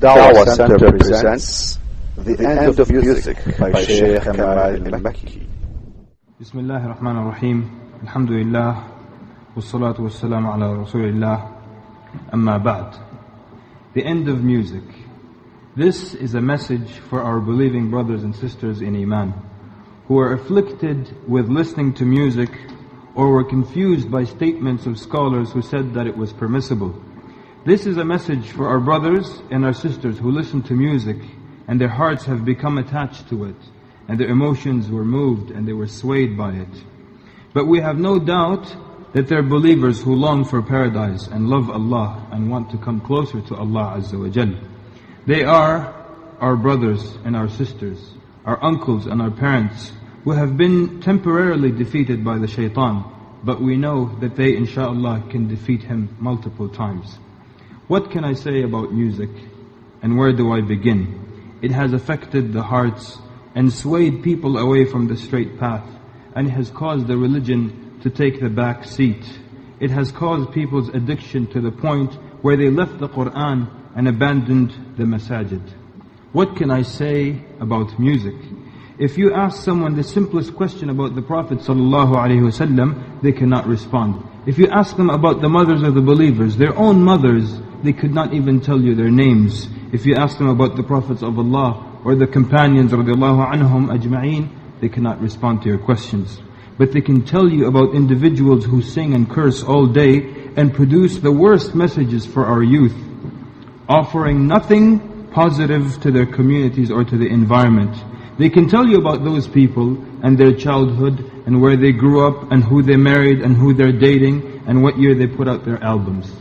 Dawah Center presents The End of Music by Sheikh Kamal el Mekki. Bismillah ar-Rahman ar-Rahim. Alhamdulillah. Wassalatu wassalamu ala Rasulillah. Amma ba'd. The end of music. This is a message for our believing brothers and sisters in Iman who are afflicted with listening to music or were confused by statements of scholars who said that it was permissible. This is a message for our brothers and our sisters who listen to music and their hearts have become attached to it and their emotions were moved and they were swayed by it. But we have no doubt that they are believers who long for paradise and love Allah and want to come closer to Allah Azza wa Jal. They are our brothers and our sisters, our uncles and our parents who have been temporarily defeated by the shaitan, but we know that they insha'Allah can defeat him multiple times. What can I say about music and where do I begin? It has affected the hearts and swayed people away from the straight path and has caused the religion to take the back seat. It has caused people's addiction to the point where they left the Quran and abandoned the masajid. What can I say about music? If you ask someone the simplest question about the Prophet ﷺ, they cannot respond. If you ask them about the mothers of the believers, their own mothers, they could not even tell you their names. If you ask them about the prophets of Allah or the companions radiallahu anhum ajma'een, they cannot respond to your questions. But they can tell you about individuals who sing and curse all day and produce the worst messages for our youth, offering nothing positive to their communities or to the environment. They can tell you about those people and their childhood and where they grew up and who they married and who they're dating and what year they put out their albums.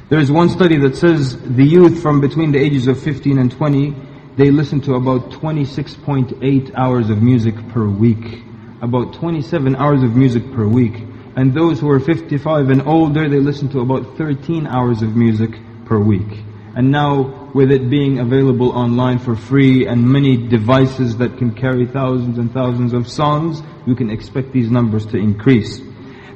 There is one study that says the youth from between the ages of 15 and 20, they listen to about 26.8 hours of music per week. About 27 hours of music per week. And those who are 55 and older, they listen to about 13 hours of music per week. And now, with it being available online for free and many devices that can carry thousands and thousands of songs, you can expect these numbers to increase.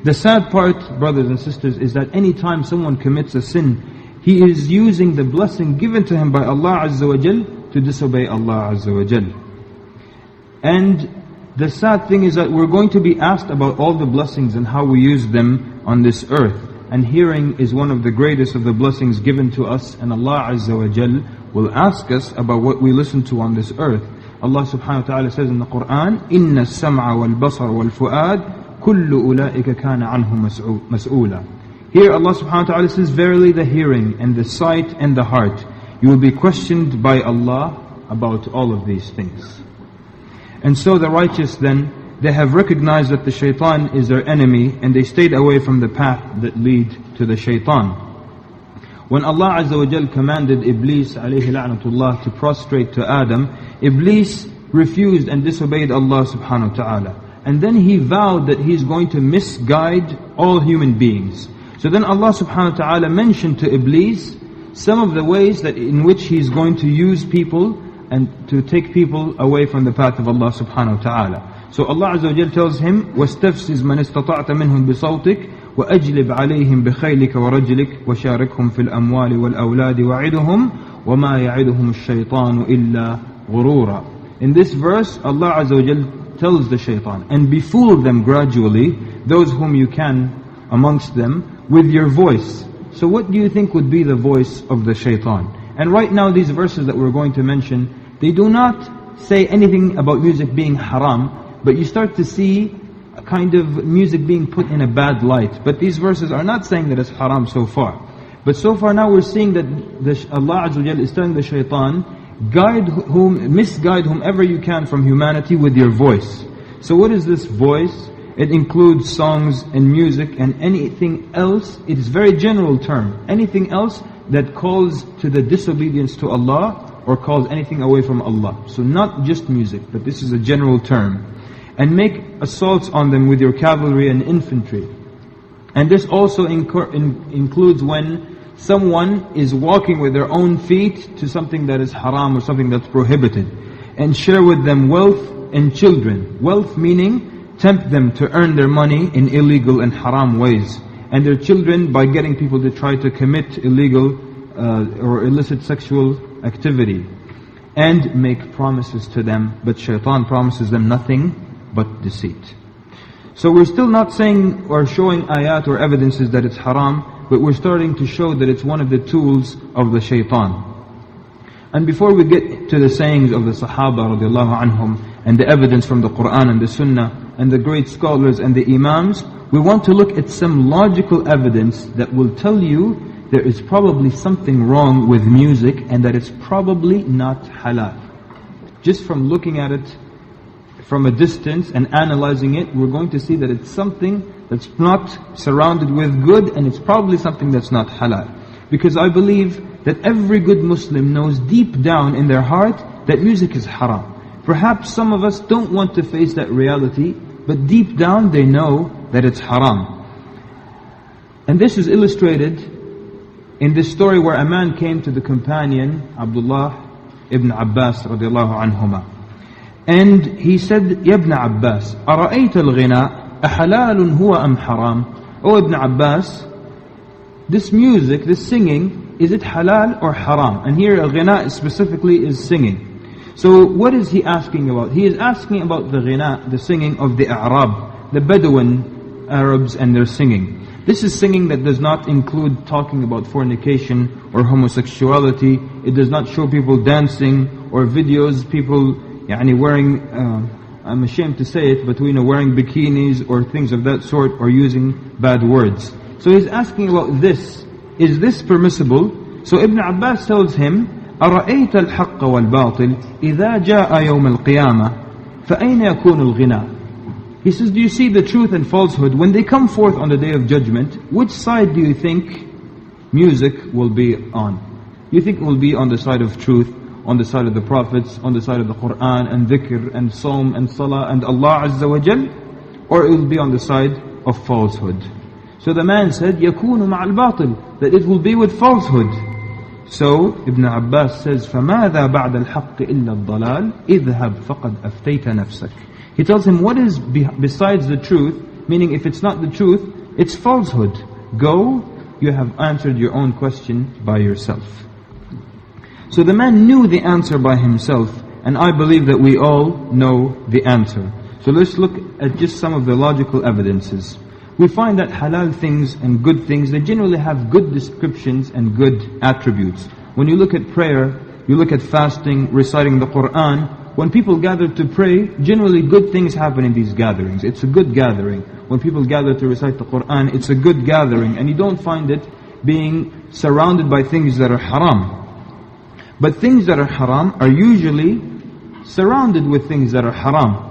The sad part, brothers and sisters, is that any time someone commits a sin, he is using the blessing given to him by Allah Azza wa Jal to disobey Allah Azza wa Jal. And the sad thing is that we're going to be asked about all the blessings and how we use them on this earth. And hearing is one of the greatest of the blessings given to us, and Allah Azza wa Jal will ask us about what we listen to on this earth. Allah subhanahu wa ta'ala says in the Quran, إِنَّ السَّمْعَ وَالْبَصَرَ وَالْفُؤَادِ كُلُّ أُولَٰئِكَ كَانَ عَنْهُ مَسْئُولًا. Here Allah subhanahu wa ta'ala says, verily the hearing and the sight and the heart, you will be questioned by Allah about all of these things. And so the righteous then, they have recognized that the shaitan is their enemy and they stayed away from the path that lead to the shaitan. When Allah Azza wa Jal commanded Iblis alayhi la'natullah to prostrate to Adam, Iblis refused and disobeyed Allah subhanahu wa ta'ala. And then he vowed that he's going to misguide all human beings. So then Allah subhanahu wa ta'ala mentioned to Iblis some of the ways that in which he's going to use people and to take people away from the path of Allah subhanahu wa ta'ala. So Allah Azza wa Jal tells him, وَاسْتَفْسِزْ مَنِ اسْتَطَعْتَ مِنْهُمْ بِصَوْتِكَ وَأَجْلِبْ عَلَيْهِمْ بِخَيْلِكَ وَرَجْلِكَ وَشَارِكْهُمْ فِي الْأَمْوَالِ وَالْأَوْلَادِ وَعِدُهُمْ وَمَا يَعِدُهُمُ الشَّيْطَانُ إِلَّا غُرُورًا. In this verse, Allah Azza wa Jal tells the shaitan, and befool them gradually, those whom you can amongst them, with your voice. So what do you think would be the voice of the shaitan? And right now these verses that we're going to mention, they do not say anything about music being haram, but you start to see a kind of music being put in a bad light. But these verses are not saying that it's haram so far. But so far now we're seeing that Allah Azza wa Jal is telling the shaitan, misguide whomever you can from humanity with your voice. So what is this voice? It includes songs and music and anything else. It is a very general term. Anything else that calls to the disobedience to Allah or calls anything away from Allah. So not just music, but this is a general term. And make assaults on them with your cavalry and infantry. And this also includes when someone is walking with their own feet to something that is haram or something that's prohibited. And share with them wealth and children. Wealth meaning tempt them to earn their money in illegal and haram ways. And their children by getting people to try to commit illegal or illicit sexual activity, and make promises to them, but shaitan promises them nothing but deceit. So we're still not saying or showing ayat or evidences that it's haram, but we're starting to show that it's one of the tools of the shaitan. And before we get to the sayings of the Sahaba radiallahu anhum, and the evidence from the Quran and the Sunnah, and the great scholars and the Imams, we want to look at some logical evidence that will tell you there is probably something wrong with music and that it's probably not halal. Just from looking at it from a distance and analyzing it, we're going to see that it's something that's not surrounded with good, and it's probably something that's not halal. Because I believe that every good Muslim knows deep down in their heart that music is haram. Perhaps some of us don't want to face that reality, but deep down they know that it's haram. And this is illustrated in this story where a man came to the companion, Abdullah ibn Abbas radiallahu anhuma. And he said, Ya ibn Abbas, أَرَأَيْتَ الْغِنَاءَ أَحَلَالٌ هُوَ أَمْ حَرَامٌ? O Ibn Abbas, this music, this singing, is it halal or haram? And here al-ghina specifically is singing. So what is he asking about? He is asking about the ghina, the singing of the Arab, the Bedouin Arabs and their singing. This is singing that does not include talking about fornication or homosexuality. It does not show people dancing or videos, people wearing, I'm ashamed to say it, but wearing bikinis or things of that sort, or using bad words. So he's asking about this. Is this permissible? So Ibn Abbas tells him, أَرَأَيْتَ الْحَقَّ وَالْبَاطِلِ إِذَا جَاءَ يَوْمَ الْقِيَامَةِ فَأَيْنَ يَكُونُ الْغِنَى? He says, do you see the truth and falsehood? When they come forth on the day of judgment, which side do you think music will be on? You think it will be on the side of truth, on the side of the prophets, on the side of the Quran and dhikr and Psalm and Salah and Allah Azza wa Jal? Or it will be on the side of falsehood? So the man said, يَكُونُ مَعَ الْبَاطِلِ, that it will be with falsehood. So Ibn Abbas says, فَمَاذَا بَعْدَ الْحَقِّ إِلَّا الضَّلَالِ إِذْهَبْ فَقَدْ أَفْتَيْتَ نَفْسَكَ. He tells him, what is besides the truth? Meaning, if it's not the truth, it's falsehood. Go, you have answered your own question by yourself. So the man knew the answer by himself, and I believe that we all know the answer. So let's look at just some of the logical evidences. We find that halal things and good things, they generally have good descriptions and good attributes. When you look at prayer, you look at fasting, reciting the Quran, when people gather to pray, generally good things happen in these gatherings. It's a good gathering. When people gather to recite the Quran, it's a good gathering. And you don't find it being surrounded by things that are haram. But things that are haram are usually surrounded with things that are haram.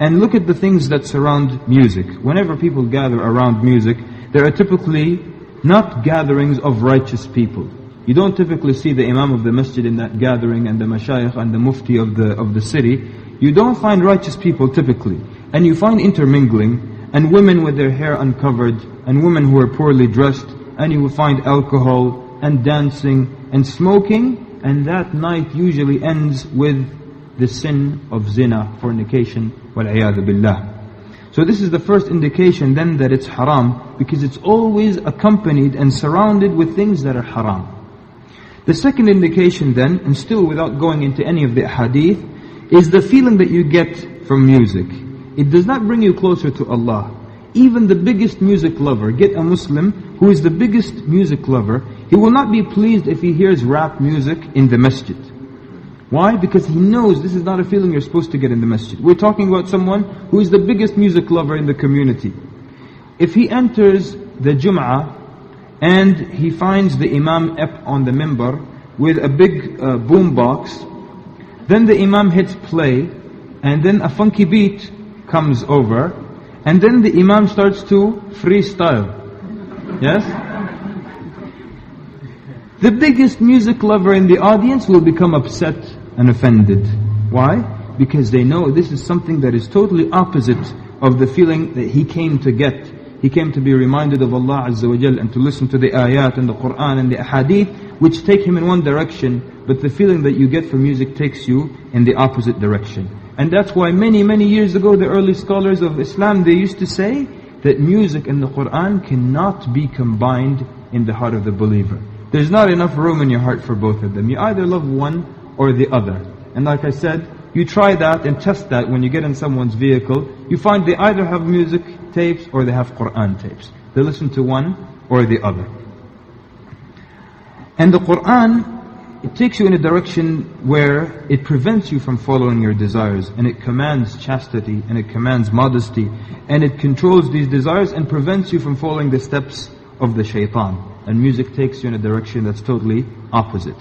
And look at the things that surround music. Whenever people gather around music, there are typically not gatherings of righteous people. You don't typically see the imam of the masjid in that gathering, and the mashayikh and the mufti of the city. You don't find righteous people typically. And you find intermingling, and women with their hair uncovered, and women who are poorly dressed, and you will find alcohol, and dancing, and smoking, and that night usually ends with the sin of zina, fornication, wal-'iyadhu billah. So this is the first indication then that it's haram, because it's always accompanied and surrounded with things that are haram. The second indication then, and still without going into any of the hadith, is the feeling that you get from music. It does not bring you closer to Allah. Even the biggest music lover, get a Muslim who is the biggest music lover, he will not be pleased if he hears rap music in the masjid. Why? Because he knows this is not a feeling you're supposed to get in the masjid. We're talking about someone who is the biggest music lover in the community. If he enters the Jum'ah and he finds the Imam up on the minbar with a big boom box, then the Imam hits play, and then a funky beat comes over, and then the Imam starts to freestyle. Yes? The biggest music lover in the audience will become upset and offended. Why? Because they know this is something that is totally opposite of the feeling that he came to get. He came to be reminded of Allah Azza wa Jal and to listen to the ayat and the Quran and the ahadith, which take him in one direction, but the feeling that you get from music takes you in the opposite direction. And that's why many years ago the early scholars of Islam, they used to say that music and the Quran cannot be combined in the heart of the believer. there's not enough room in your heart for both of them. You either love one or the other. And like I said, you try that and test that when you get in someone's vehicle. You find they either have music tapes or they have Quran tapes. They listen to one or the other. And the Quran, it takes you in a direction where it prevents you from following your desires, and it commands chastity, and it commands modesty, and it controls these desires and prevents you from following the steps of the shaitan. And music takes you in a direction that's totally opposite.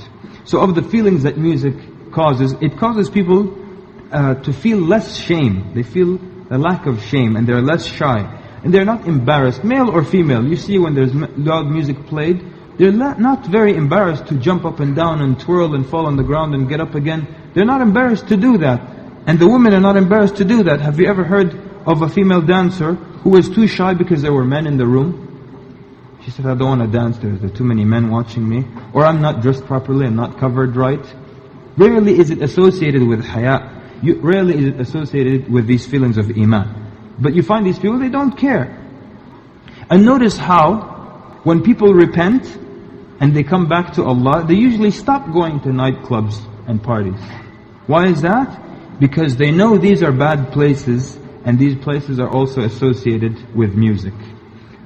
So of the feelings that music causes, it causes people to feel less shame. They feel a lack of shame, and they're less shy, and they're not embarrassed, male or female. You see when there's loud music played, they're not very embarrassed to jump up and down and twirl and fall on the ground and get up again. They're not embarrassed to do that. And the women are not embarrassed to do that. Have you ever heard of a female dancer who was too shy because there were men in the room? She said, I don't want to dance, there are too many men watching me. Or I'm not dressed properly, I'm not covered right. Rarely is it associated with haya. Rarely is it associated with these feelings of iman. But you find these people, they don't care. And notice how, when people repent, and they come back to Allah, they usually stop going to nightclubs and parties. Why is that? Because they know these are bad places, and these places are also associated with music.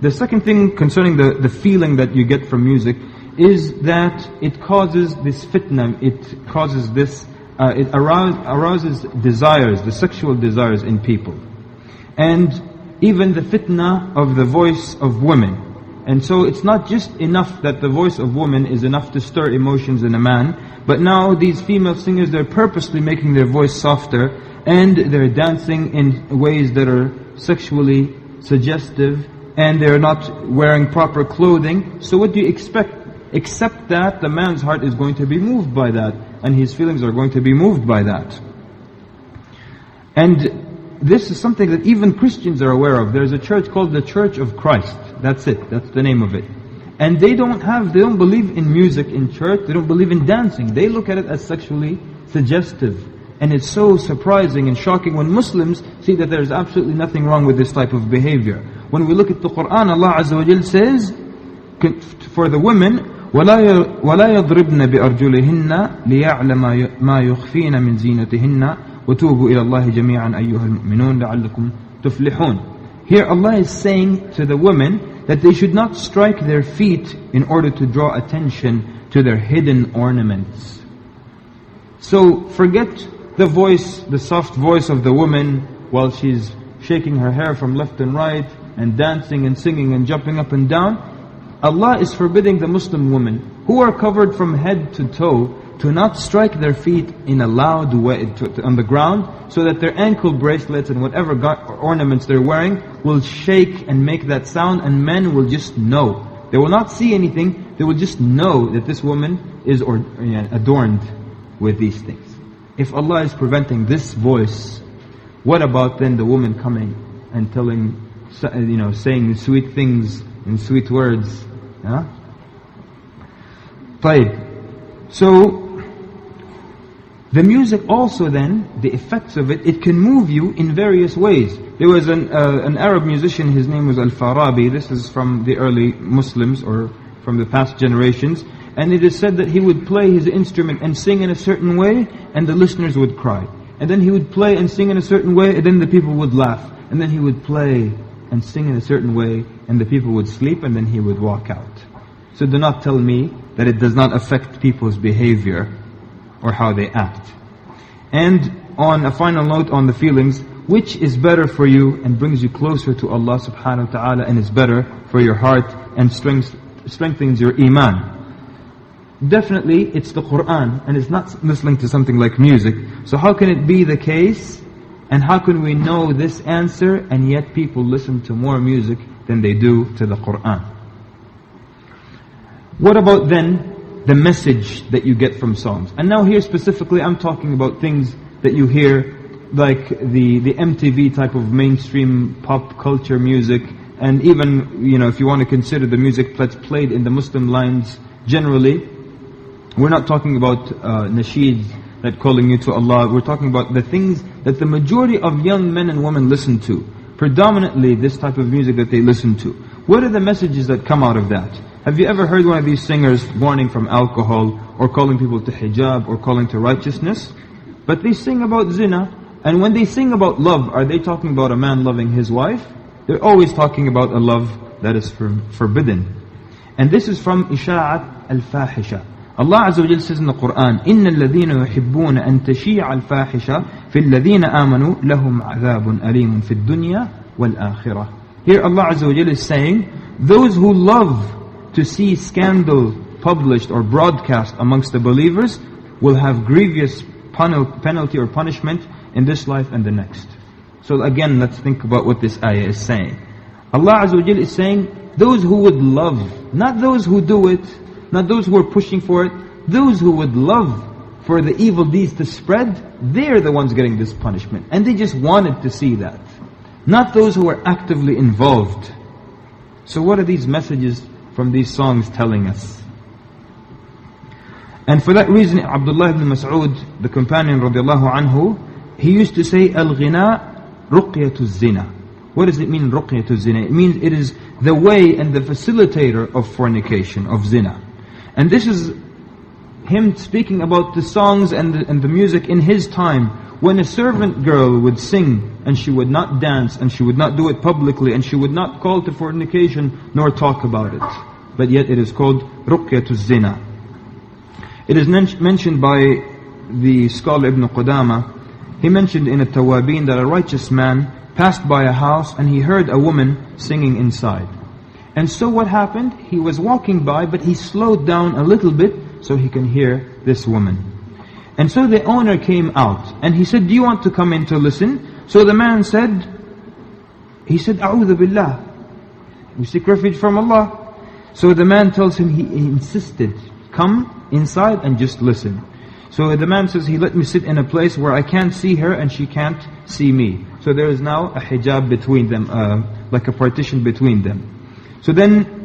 The second thing concerning the feeling that you get from music is that it causes this fitna, it causes this, it arouses desires, the sexual desires in people. And even the fitna of the voice of women. And so it's not just enough that the voice of woman is enough to stir emotions in a man, but now these female singers, they're purposely making their voice softer, and they're dancing in ways that are sexually suggestive, and they're not wearing proper clothing. So what do you expect? Except that the man's heart is going to be moved by that, and his feelings are going to be moved by that. And this is something that even Christians are aware of. There's a church called the Church of Christ. That's it. That's the name of it. And they don't believe in music in church. They don't believe in dancing. They look at it as sexually suggestive. And it's so surprising and shocking when Muslims see that there's absolutely nothing wrong with this type of behavior. When we look at the Quran, Allah Azza wa Jal says, for the women, وَلَا يَضْرِبْنَ بِأَرْجُلِهِنَّ لِيَعْلَمَ مَا يُخْفِينَ مِنْ زِينَتِهِنَّ وَتُوبُوا إِلَى اللَّهِ جَمِيعًا أَيُّهَا الْمُؤْمِنُونَ لَعَلَّكُمْ تُفْلِحُونَ. Here Allah is saying to the women that they should not strike their feet in order to draw attention to their hidden ornaments. So forget the voice, the soft voice of the woman while she's shaking her hair from left and right and dancing and singing and jumping up and down. Allah is forbidding the Muslim women who are covered from head to toe to not strike their feet in a loud way on the ground, so that their ankle bracelets and whatever ornaments they're wearing will shake and make that sound, and men will just know. They will not see anything, they will just know that this woman is adorned with these things. If Allah is preventing this voice, what about then the woman coming and telling, saying sweet things and sweet words? Yeah? So, the music also then, the effects of it can move you in various ways. There was an Arab musician, his name was Al-Farabi. This is from the early Muslims or from the past generations. And it is said that he would play his instrument and sing in a certain way, and the listeners would cry. And then he would play and sing in a certain way, and then the people would laugh. And then he would play and sing in a certain way, and the people would sleep, and then he would walk out. So do not tell me that it does not affect people's behavior or how they act. And on a final note on the feelings, which is better for you and brings you closer to Allah subhanahu wa ta'ala and is better for your heart and strengthens your iman? Definitely it's the Quran, and it's not listening to something like music. So how can it be the case, and how can we know this answer, and yet people listen to more music than they do to the Quran? What about then the message that you get from songs? And now here specifically I'm talking about things that you hear, like the MTV type of mainstream pop culture music, and even, if you want to consider the music that's played in the Muslim lands generally. We're not talking about nasheeds that calling you to Allah. We're talking about the things that the majority of young men and women listen to. Predominantly this type of music that they listen to. What are the messages that come out of that? Have you ever heard one of these singers warning from alcohol, or calling people to hijab, or calling to righteousness? But they sing about zina. And when they sing about love, are they talking about a man loving his wife? They're always talking about a love that is forbidden. And this is from Isha'at al-Fahisha. Allah Azza wa Jalla says in the Quran, إِنَّ الَّذِينَ يُحِبُّونَ أَن تَشِيعَ الْفَاحِشَةَ فِي الَّذِينَ آمَنُوا لَهُمْ عَذَابٌ أَلِيمٌ فِي الدُّنْيَا وَالْآخِرَةِ. Here Allah Azza wa Jalla is saying, those who love to see scandal published or broadcast amongst the believers will have grievous penalty or punishment in this life and the next. So again, let's think about what this ayah is saying. Allah Azza wa Jalla is saying, those who would love, not those who do it, not those who are pushing for it, those who would love for the evil deeds to spread, they're the ones getting this punishment. And they just wanted to see that. Not those who are actively involved. So what are these messages from these songs telling us? And for that reason, Abdullah ibn Mas'ud, the companion radiallahu anhu, he used to say, Al-ghina ruqyatu zina. What does it mean, ruqyatu zina? It means it is the way and the facilitator of fornication, of zina. And this is him speaking about the songs and the music in his time, when a servant girl would sing and she would not dance and she would not do it publicly and she would not call to fornication nor talk about it. But yet it is called ruqyatu zina. It is mentioned by the scholar Ibn Qudama. He mentioned in At-Tawabin that a righteous man passed by a house and he heard a woman singing inside. And so what happened? He was walking by, but he slowed down a little bit so he can hear this woman. And so the owner came out and he said, do you want to come in to listen? So the man said, A'udhu billah, we seek refuge from Allah. So the man tells him, he insisted, come inside and just listen. So the man says, he let me sit in a place where I can't see her and she can't see me. So there is now a hijab between them, like a partition between them. So then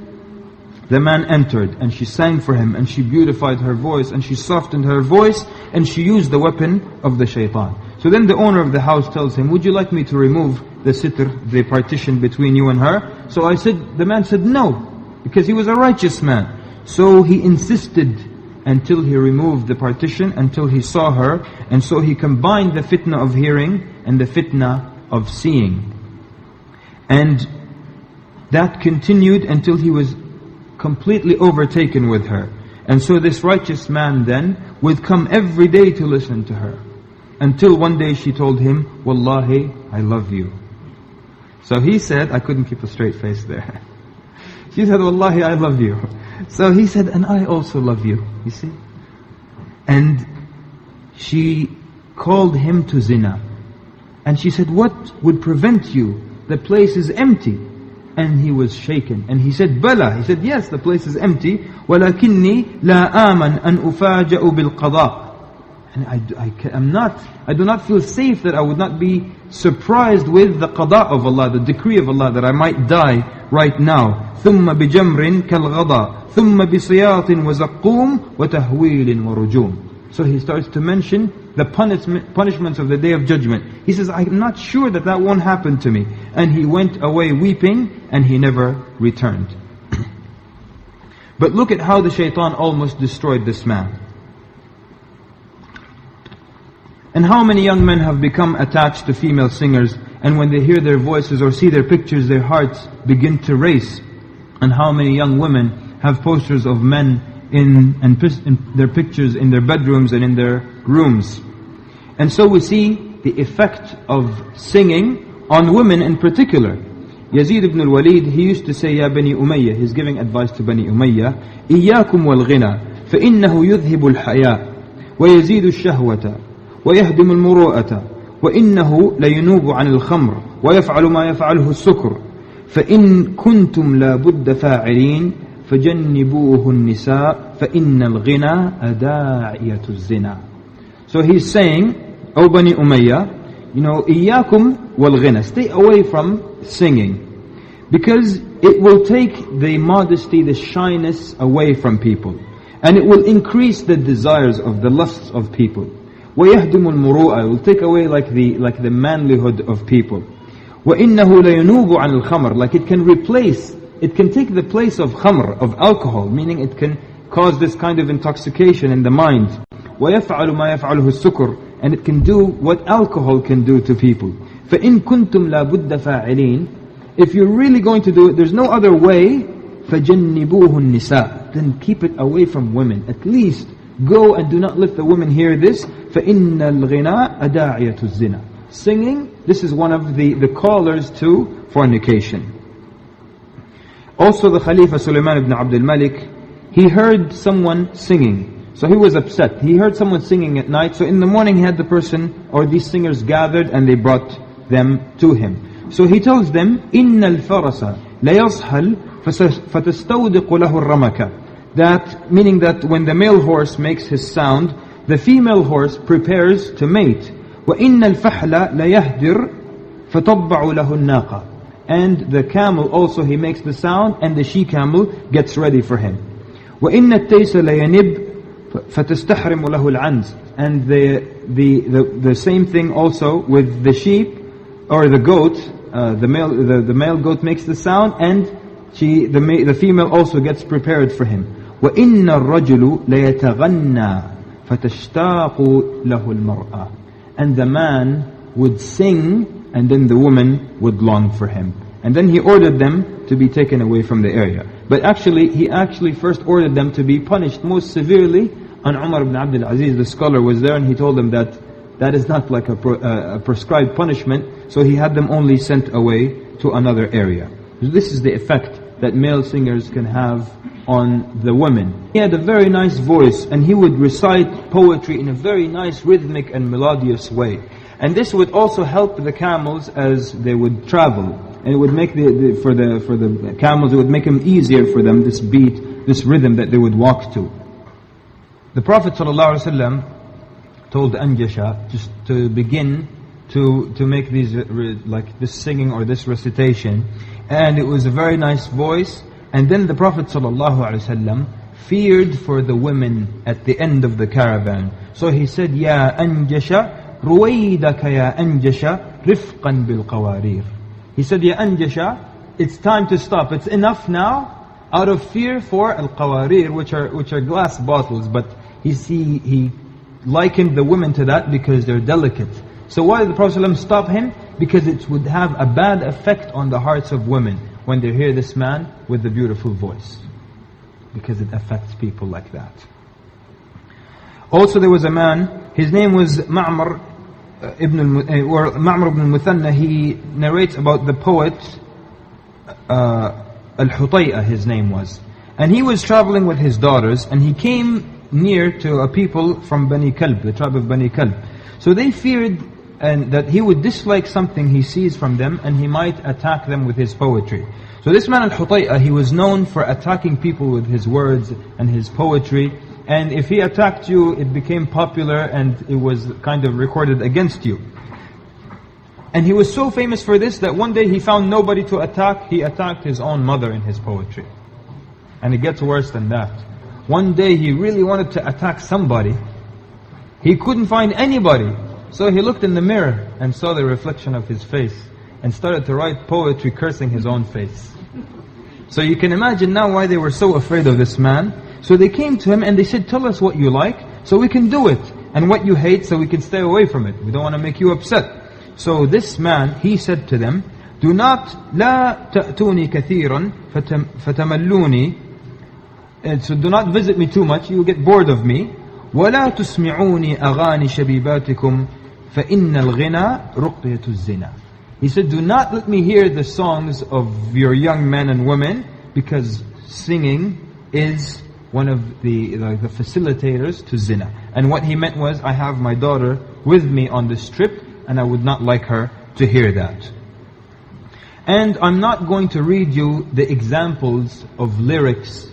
the man entered and she sang for him and she beautified her voice and she softened her voice and she used the weapon of the shaitan. So then the owner of the house tells him, would you like me to remove the sitr, the partition between you and her? So the man said no, because he was a righteous man. So he insisted until he removed the partition, until he saw her, and so he combined the fitna of hearing and the fitna of seeing. And that continued until he was completely overtaken with her. And so this righteous man then would come every day to listen to her. Until one day she told him, Wallahi, I love you. So he said, I couldn't keep a straight face there. She said, Wallahi, I love you. So he said, and I also love you. You see? And she called him to zina. And she said, what would prevent you? The place is empty. And he was shaken. And he said, Bala. He said, yes, the place is empty. وَلَكِنِّي لَا آمَنْ أَنْ أُفَاجَأُ بِالْقَضَاءِ. And I do not feel safe that I would not be surprised with the qada of Allah, the decree of Allah, that I might die right now. ثُمَّ بِجَمْرٍ كَالْغَضَى ثُمَّ بِصِيَاطٍ وَزَقُّومٍ وَتَهْوِيلٍ وَرُجُومٍ. So he starts to mention the punishments of the Day of Judgment. He says, I'm not sure that won't happen to me. And he went away weeping and he never returned. But look at how the shaitan almost destroyed this man. And how many young men have become attached to female singers, and when they hear their voices or see their pictures, their hearts begin to race. And how many young women have posters of men in their pictures in their bedrooms and in their rooms. And so we see the effect of singing on women in particular. Yazid ibn al-Walid, he used to say, Ya Bani Umayyah, he's giving advice to Bani Umayyah, إِيَّاكُمْ وَالْغِنَى فَإِنَّهُ يُذْهِبُ الْحَيَاءَ وَيَزِيدُ الشَّهْوَةَ ويهدم المروءة وإنه لينوب عن الخمر ويفعل ما يفعله السكر فإن كنتم لا بد فاعلين فجنبوه النساء فإن الغنى أداعية الزنا. So he's saying, O Bani Umayyah, إياكم والغنى, stay away from singing, because it will take the modesty, the shyness away from people, and it will increase the desires of the lusts of people. وَيَهْدِمُ الْمُرُوءَةِ, will take away like the manlyhood of people. وَإِنَّهُ لَيَنُوبُ عَنِ الْخَمْرِ, like it can replace it can take the place of khamr, of alcohol, meaning it can cause this kind of intoxication in the mind. وَيَفْعَلُ مَا يَفْعَلُهُ السُّكُرُ, and it can do what alcohol can do to people. فَإِن كُنْتُمْ لَا بُدَّ فَاعِلِينَ, if you're really going to do it, there's no other way, فَجَنِّبُوهُ النِّسَاء, then keep it away from women. At least go and do not let the women hear this. فَإِنَّ الْغِنَاءَ دَاعِيَةُ الزِّنَا, singing, this is one of the callers to fornication. Also the Khalifa Sulaiman ibn Abdul Malik, he heard someone singing. So he was upset. He heard someone singing at night. So in the morning he had the person or these singers gathered and they brought them to him. So he tells them, إِنَّ الْفَرَسَ لَيَصْحَلْ فَتَسْتَوْدِقُ لَهُ الرَّمَكَ, that meaning that when the male horse makes his sound, the female horse prepares to mate. وَإِنَّ الْفَحْلَ لَيَهْدِرْ فَتَضَّعُ لَهُ النَّاقَةِ, and the camel also, he makes the sound and the she-camel gets ready for him. وَإِنَّ التَّيْسَ لَيَنِبْ فَتَسْتَحْرِمُ لَهُ الْعَنْزِ, and the same thing also with the sheep or the goat. The male goat makes the sound and the female also gets prepared for him. وَإِنَّ الرَّجُلُ لَيَتَغَنَّى فَتَشْتَاقُ لَهُ الْمَرْأَةِ, and the man would sing and then the woman would long for him. And then he ordered them to be taken away from the area. But actually, he first ordered them to be punished most severely. And Umar ibn Abdul Aziz, the scholar, was there and he told them that is not like a prescribed punishment. So he had them only sent away to another area. This is the effect that male singers can have on the women. He had a very nice voice and he would recite poetry in a very nice rhythmic and melodious way. And this would also help the camels as they would travel. And it would make for the camels, it would make them easier for them, this beat, this rhythm that they would walk to. The Prophet ﷺ told Anjasha just to begin to make these, like this singing or this recitation. And it was a very nice voice. And then the Prophet ﷺ feared for the women at the end of the caravan. So he said, Ya Anjasha, رويدك يا أنجشة رفقا بالقوارير. He said, Ya Anjasha, it's time to stop. It's enough now, out of fear for al-qawarir, which are glass bottles. But he likened the women to that because they're delicate. So why did the Prophet ﷺ stop him? Because it would have a bad effect on the hearts of women when they hear this man with the beautiful voice. Because it affects people like that. Also there was a man, his name was Ma'mar ibn al-Muthanna. He narrates about the poet Al-Hutay'a, his name was. And he was traveling with his daughters and he came near to a people from Bani Kalb, the tribe of Bani Kalb. So they feared that he would dislike something he sees from them and he might attack them with his poetry. So this man Al-Hutay'a, he was known for attacking people with his words and his poetry. And if he attacked you, it became popular and it was kind of recorded against you. And he was so famous for this that one day he found nobody to attack. He attacked his own mother in his poetry. And it gets worse than that. One day he really wanted to attack somebody. He couldn't find anybody. So he looked in the mirror and saw the reflection of his face and started to write poetry cursing his own face. So you can imagine now why they were so afraid of this man. So they came to him and they said, tell us what you like so we can do it, and what you hate so we can stay away from it. We don't want to make you upset. So this man, he said to them, do not, لا تأتوني كثيرا فتملوني, so do not visit me too much, you will get bored of me. ولا تسمعوني أغاني شبيباتكم فإن الغنى رقية الزنا. He said, do not let me hear the songs of your young men and women, because singing is one of the facilitators to zina. And what he meant was, I have my daughter with me on this trip and I would not like her to hear that. And I'm not going to read you the examples of lyrics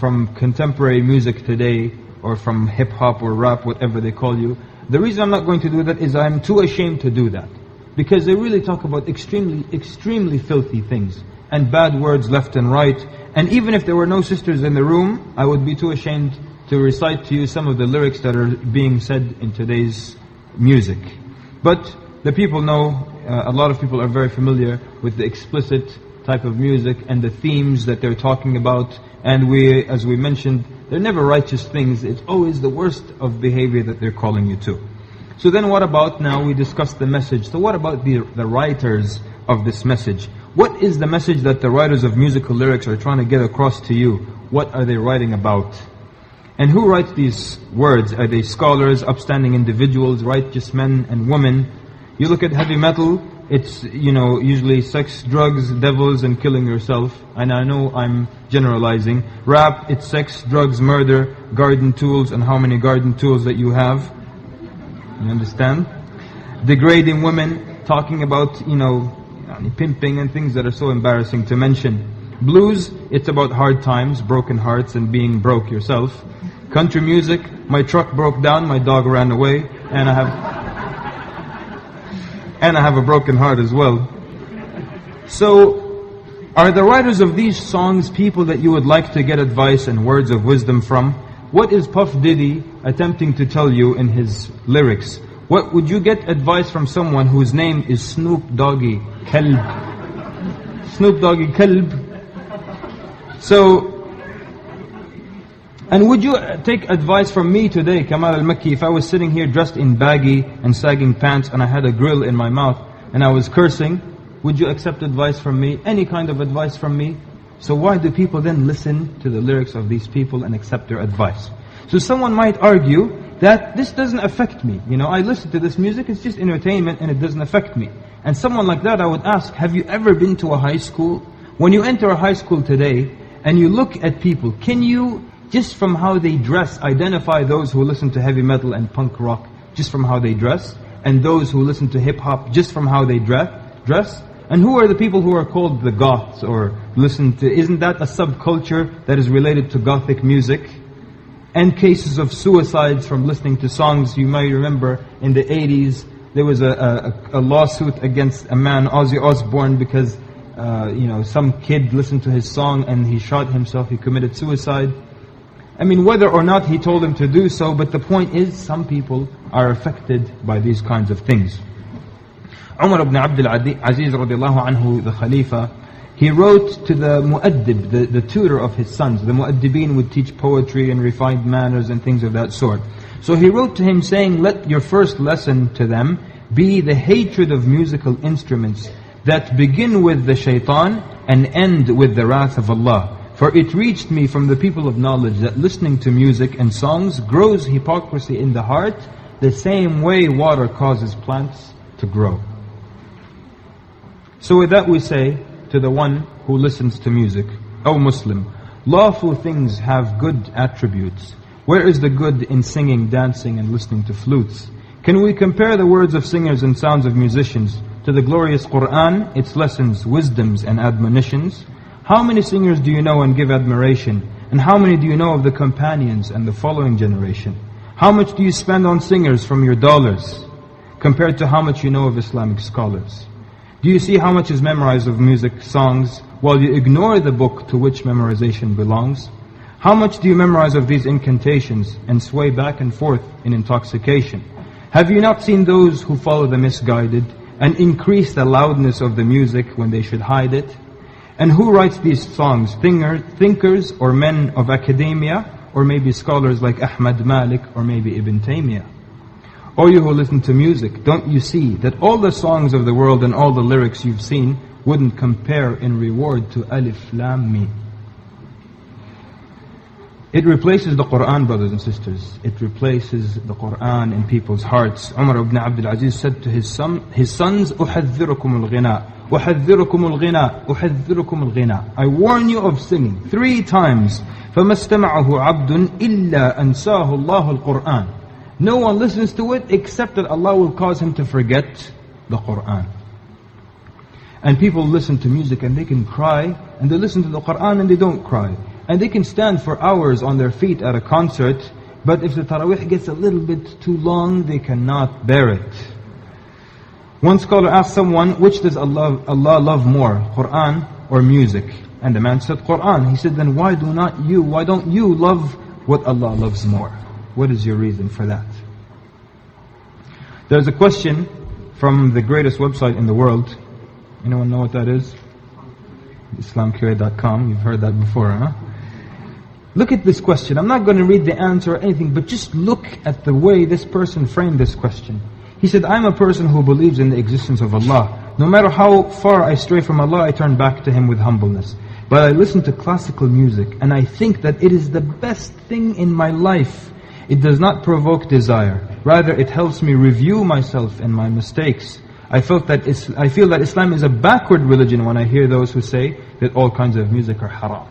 from contemporary music today, or from hip-hop or rap, whatever they call you. The reason I'm not going to do that is I'm too ashamed to do that. Because they really talk about extremely filthy things and bad words left and right. And even if there were no sisters in the room, I would be too ashamed to recite to you some of the lyrics that are being said in today's music. But the people know, a lot of people are very familiar with the explicit type of music and the themes that they're talking about. And as we mentioned, they're never righteous things. It's always the worst of behavior that they're calling you to. So then what about, now we discussed the message, so what about the writers of this message? What is the message that the writers of musical lyrics are trying to get across to you? What are they writing about? And who writes these words? Are they scholars, upstanding individuals, righteous men and women? You look at heavy metal, it's, usually sex, drugs, devils, and killing yourself. And I know I'm generalizing. Rap, it's sex, drugs, murder, garden tools, and how many garden tools that you have. You understand? Degrading women, talking about, pimping and things that are so embarrassing to mention. Blues, it's about hard times, broken hearts, and being broke yourself. Country music, my truck broke down, my dog ran away, and I have a broken heart as well. So, are the writers of these songs people that you would like to get advice and words of wisdom from? What is Puff Diddy attempting to tell you in his lyrics? What would you get advice from someone whose name is Snoop Doggy Kalb? Snoop Doggy Kalb. So, and would you take advice from me today, Kamal el Mekki, if I was sitting here dressed in baggy and sagging pants and I had a grill in my mouth and I was cursing, would you accept advice from me? Any kind of advice from me? So why do people then listen to the lyrics of these people and accept their advice? So someone might argue that this doesn't affect me. I listen to this music, it's just entertainment and it doesn't affect me. And someone like that, I would ask, have you ever been to a high school? When you enter a high school today and you look at people, can you, just from how they dress, identify those who listen to heavy metal and punk rock just from how they dress, and those who listen to hip hop just from how they dress? And who are the people who are called the goths, or isn't that a subculture that is related to gothic music? And cases of suicides from listening to songs. You might remember in the 80s there was a lawsuit against a man, Ozzy Osbourne, because some kid listened to his song and he shot himself, he committed suicide. I mean, whether or not he told him to do so, but the point is, some people are affected by these kinds of things. Umar ibn Abdul Aziz radiallahu anhu, the Khalifa, he wrote to the mu'addib, the tutor of his sons. The mu'addibeen would teach poetry and refined manners and things of that sort. So he wrote to him saying, let your first lesson to them be the hatred of musical instruments that begin with the shaitan and end with the wrath of Allah. For it reached me from the people of knowledge that listening to music and songs grows hypocrisy in the heart, the same way water causes plants to grow. So with that we say to the one who listens to music, O Muslim, lawful things have good attributes. Where is the good in singing, dancing, and listening to flutes? Can we compare the words of singers and sounds of musicians to the glorious Qur'an, its lessons, wisdoms, and admonitions? How many singers do you know and give admiration? And how many do you know of the companions and the following generation? How much do you spend on singers from your dollars compared to how much you know of Islamic scholars? Do you see how much is memorized of music, songs, while you ignore the book to which memorization belongs? How much do you memorize of these incantations and sway back and forth in intoxication? Have you not seen those who follow the misguided and increase the loudness of the music when they should hide it? And who writes these songs? Thinkers or men of academia, or maybe scholars like Ahmad Malik or maybe Ibn Taymiyyah? O you who listen to music, don't you see that all the songs of the world and all the lyrics you've seen wouldn't compare in reward to Alif Lam Mim? It replaces the Qur'an, brothers and sisters. It replaces the Qur'an in people's hearts. Umar ibn Abdul Aziz said to his sons, أُحَذِّرُكُمُ الْغِنَاءِ أُحَذِّرُكُمُ الْغِنَاءِ أُحَذِّرُكُمُ الْغِنَاءِ. I warn you of singing 3 times. فَمَا اسْتَمَعَهُ عَبْدٌ إِلَّا أَنْسَاهُ اللَّهُ الْقُرْآنِ. No one listens to it except that Allah will cause him to forget the Qur'an. And people listen to music and they can cry, and they listen to the Qur'an and they don't cry. And they can stand for hours on their feet at a concert, but if the Taraweeh gets a little bit too long, they cannot bear it. One scholar asked someone, which does Allah love more, Qur'an or music? And the man said, Qur'an. He said, then why don't you love what Allah loves more? What is your reason for that? There's a question from the greatest website in the world. Anyone know what that is? islamqa.com. You've heard that before, huh? Look at this question. I'm not going to read the answer or anything, but just look at the way this person framed this question. He said, I'm a person who believes in the existence of Allah. No matter how far I stray from Allah, I turn back to Him with humbleness. But I listen to classical music, and I think that it is the best thing in my life. It does not provoke desire. Rather, it helps me review myself and my mistakes. I feel that Islam is a backward religion when I hear those who say that all kinds of music are haram.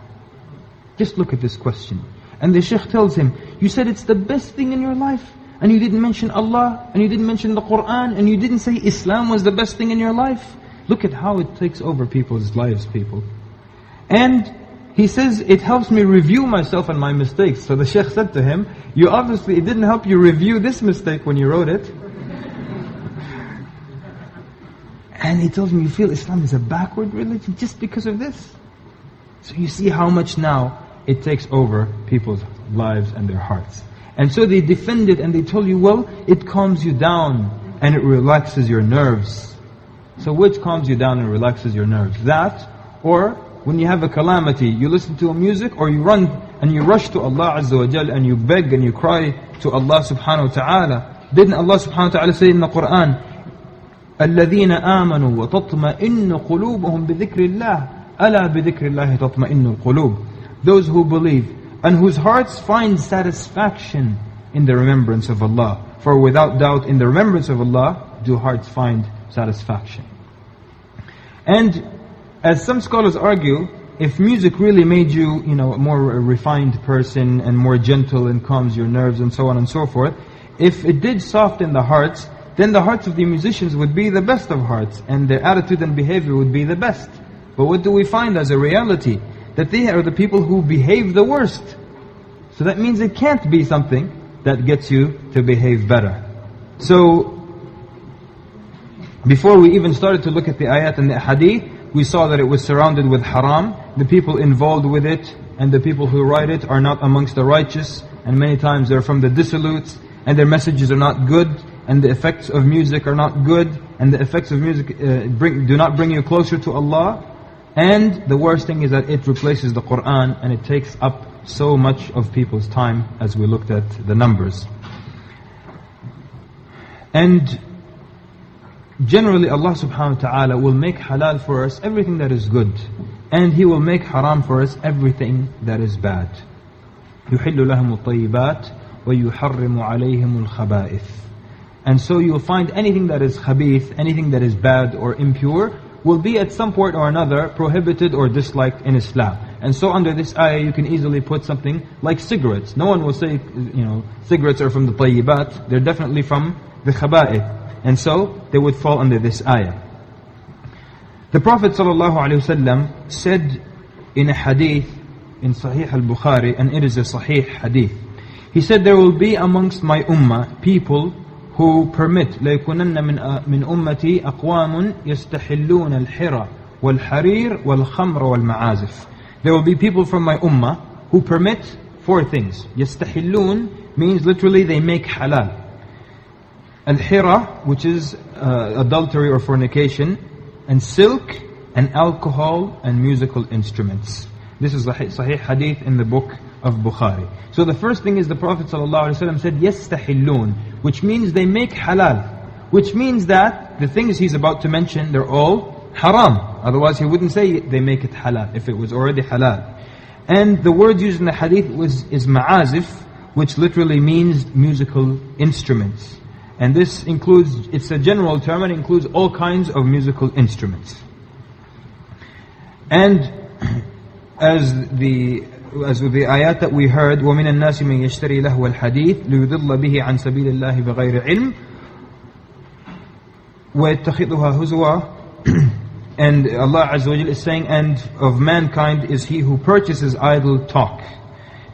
Just look at this question. And the Shaykh tells him, you said it's the best thing in your life, and you didn't mention Allah, and you didn't mention the Quran, and you didn't say Islam was the best thing in your life. Look at how it takes over people's lives, people. And he says, it helps me review myself and my mistakes. So the Shaykh said to him, it didn't help you review this mistake when you wrote it. And he tells me, you feel Islam is a backward religion just because of this? So you see how much now it takes over people's lives and their hearts. And so they defend it and they told you, well, it calms you down and it relaxes your nerves. So which calms you down and relaxes your nerves? That, or when you have a calamity, you listen to a music, or you run and you rush to Allah Azza wa Jal and you beg and you cry to Allah subhanahu wa ta'ala. Didn't Allah subhanahu wa ta'ala say in the Quran, الَّذِينَ آمَنُوا وَتَطْمَئِنُّ قُلُوبُهُم بِذِكْرِ اللَّهِ أَلَا بِذِكْرِ اللَّهِ تَطْمَئِنُّ الْقُلُوبِ. Those who believe and whose hearts find satisfaction in the remembrance of Allah. For without doubt in the remembrance of Allah do hearts find satisfaction. And as some scholars argue, if music really made you, a more refined person and more gentle and calms your nerves and so on and so forth, if it did soften the hearts, then the hearts of the musicians would be the best of hearts and their attitude and behavior would be the best. But what do we find as a reality? That they are the people who behave the worst. So that means it can't be something that gets you to behave better. So, before we even started to look at the ayat and the hadith, we saw that it was surrounded with haram. The people involved with it and the people who write it are not amongst the righteous, and many times they're from the dissolutes, and their messages are not good, and the effects of music are not good, and the effects of music do not bring you closer to Allah. And the worst thing is that it replaces the Quran, and it takes up so much of people's time, as we looked at the numbers. And generally Allah subhanahu wa ta'ala will make halal for us everything that is good, and He will make haram for us everything that is bad. يُحِلُّ لَهُمُ الطَّيِّبَاتِ وَيُحَرِّمُ عَلَيْهِمُ الْخَبَائِثِ. And so you'll find anything that is khabith, anything that is bad or impure, will be at some point or another prohibited or disliked in Islam. And so under this ayah you can easily put something like cigarettes. No one will say, cigarettes are from the tayyibat. They're definitely from the khaba'ith. And so they would fall under this ayah. The Prophet ﷺ said in a hadith in Sahih al-Bukhari, and it is a Sahih hadith. He said, there will be amongst my ummah people who permit لَيْكُنَنَّ مِنْ أُمَّتِي أَقْوَامٌ يَسْتَحِلُّونَ الْحِرَى وَالْحَرِيرَ وَالْخَمْرَ وَالْمَعَازِفِ. There will be people from my ummah who permit 4 things. يَسْتَحِلُّونَ means literally they make halal. Al-hira, which is adultery or fornication, and silk, and alcohol, and musical instruments. This is a Sahih hadith in the book of Bukhari. So the first thing is the Prophet ﷺ said, يَسْتَحِلُّونَ, which means they make halal. Which means that the things he's about to mention, they're all haram. Otherwise he wouldn't say they make it halal, if it was already halal. And the word used in the hadith is ma'azif, which literally means musical instruments. And this includes, it's a general term, and includes all kinds of musical instruments. And as with the ayat that we heard, وَمِنَ النَّاسِ مَنْ يَشْتَرِي لَهْوَ الْحَدِيثِ لِيُضِلَّ بِهِ عَنْ سَبِيلِ اللَّهِ بِغَيْرِ عِلْمٍ وَيَتَّخِذُهَا هُزُوًا. And Allah Azza wa Jalla is saying, and of mankind is he who purchases idle talk,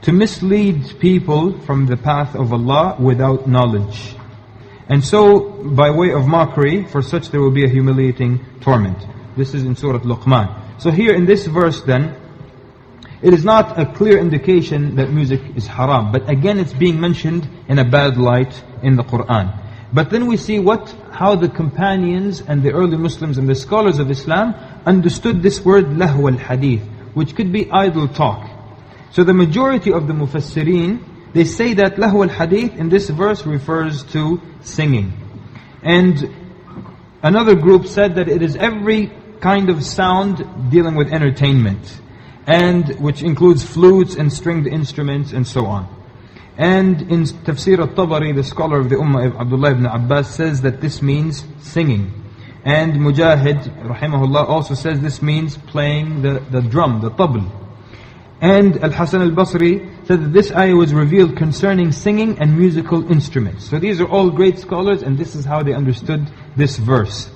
to mislead people from the path of Allah without knowledge. And so, by way of mockery, for such there will be a humiliating torment. This is in Surah Luqman. So here in this verse then, it is not a clear indication that music is haram. But again, it's being mentioned in a bad light in the Quran. But then we see how the companions and the early Muslims and the scholars of Islam understood this word lahw al-hadith, which could be idle talk. So the majority of the mufassirin, they say that lahw al-hadith in this verse refers to singing. And another group said that it is every kind of sound dealing with entertainment, and which includes flutes and stringed instruments and so on. And in Tafsir al-Tabari, the scholar of the Ummah, Abdullah ibn Abbas, says that this means singing. And Mujahid, rahimahullah, also says this means playing the drum, the tabl. And Al-Hasan al-Basri said that this ayah was revealed concerning singing and musical instruments. So these are all great scholars, and this is how they understood this verse.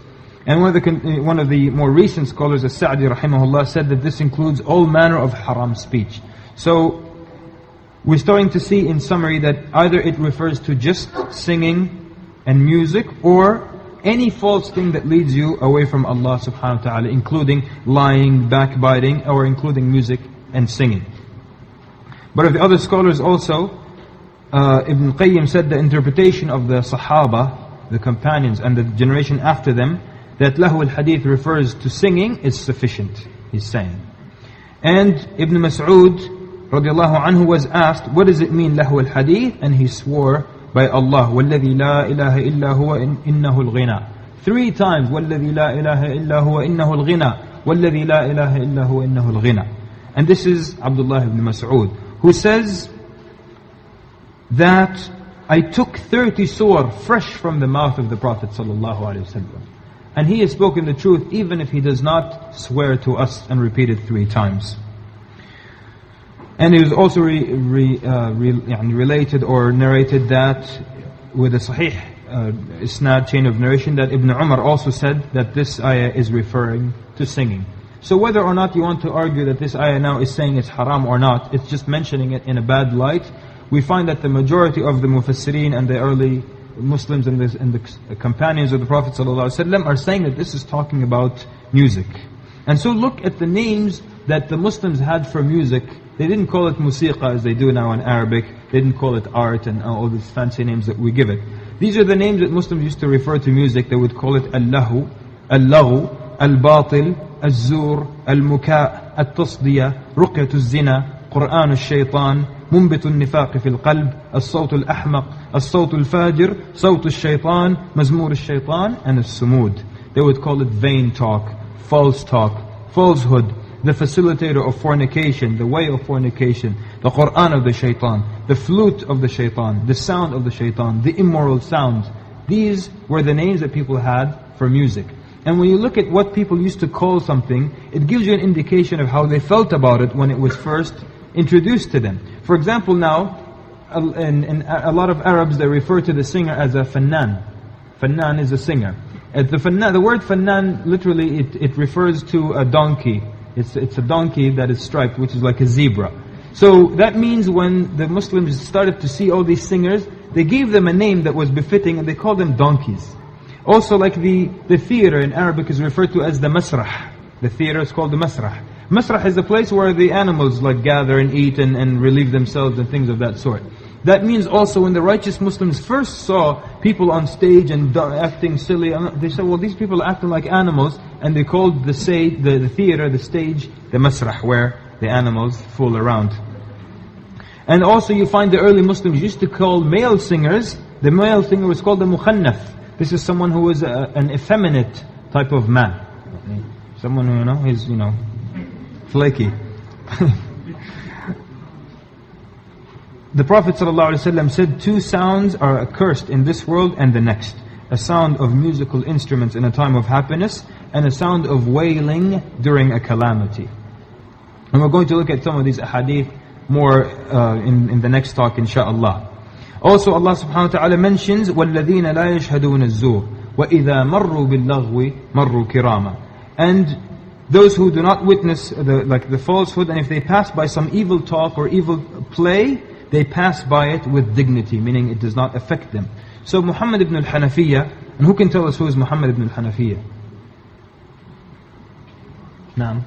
And one of the more recent scholars, As-Sa'di rahimahullah, said that this includes all manner of haram speech. So we're starting to see in summary that either it refers to just singing and music, or any false thing that leads you away from Allah subhanahu wa ta'ala, including lying, backbiting, or including music and singing. But of the other scholars also, Ibn Qayyim said the interpretation of the Sahaba, the companions and the generation after them, that lahw al-hadith refers to singing is sufficient, he's saying. And Ibn Mas'ud radiallahu anhu was asked, what does it mean lahw al-hadith? And he swore by Allah, وَالَّذِي لَا إِلَهَ إِلَّا هُوَ إِنَّهُ الْغِنَى. 3 times, وَالَّذِي لَا إِلَهَ إِلَّا هُوَ إِنَّهُ الْغِنَى وَالَّذِي لَا إِلَهَ إِلَّا هُوَ إِنَّهُ الْغِنَى. And this is Abdullah ibn Mas'ud, who says that I took 30 surah fresh from the mouth of the Prophet sallallahu alaihi wasallam. And he has spoken the truth even if he does not swear to us and repeat it 3 times. And it was also related or narrated that with a sahih isnad chain of narration, that Ibn Umar also said that this ayah is referring to singing. So whether or not you want to argue that this ayah now is saying it's haram or not, it's just mentioning it in a bad light, we find that the majority of the mufassirin and the early Muslims and the companions of the Prophet ﷺ are saying that this is talking about music. And so look at the names that the Muslims had for music. They didn't call it musiqa as they do now in Arabic. They didn't call it art and all these fancy names that we give it. These are the names that Muslims used to refer to music. They would call it al-lahu, al-laghu, al-batil, al-zur, al-muka', al-tasdiya, ruqyatu al-zina, Qur'an al-shaytan, منبت النفاق في القلب, الصوت الأحمق, الصوت الفاجر, صوت الشيطان, مزمور الشيطان, and السمود. They would call it vain talk, falsehood, the facilitator of fornication, the way of fornication, the Qur'an of the shaitan, the flute of the shaitan, the sound of the shaitan, the immoral sound. These were the names that people had for music. And when you look at what people used to call something, it gives you an indication of how they felt about it when it was first introduced to them. For example, now, in a lot of Arabs, they refer to the singer as a fannan. Fannan is a singer. The word fannan, literally, it refers to a donkey. It's a donkey that is striped, which is like a zebra. So that means when the Muslims started to see all these singers, they gave them a name that was befitting, and they called them donkeys. Also, like the theater in Arabic is referred to as the masrah. The theater is called the masrah. Masrah is a place where the animals like gather and eat and relieve themselves and things of that sort. That means also when the righteous Muslims first saw people on stage and acting silly, they said, well, these people are acting like animals, and they called the theater, the stage, the masrah, where the animals fool around. And also you find the early Muslims used to call male singers, the male singer was called the mukhannaf. This is someone who is an effeminate type of man. Someone who, is, flaky. The Prophet ﷺ said 2 sounds are accursed in this world and the next. A sound of musical instruments in a time of happiness, and a sound of wailing during a calamity. And we're going to look at some of these ahadith more in the next talk, inshaAllah. Also Allah subhanahu wa ta'ala mentions وَالَّذِينَ لَا يَشْهَدُونَ الزُّورِ وَإِذَا مَرُّوا بِاللَّغْوِ مَرُّوا كِرَامًا. And those who do not witness the falsehood, and if they pass by some evil talk or evil play, they pass by it with dignity, meaning it does not affect them. So Muhammad ibn al-Hanafiyyah, and who can tell us who is Muhammad ibn al-Hanafiyyah? Naam.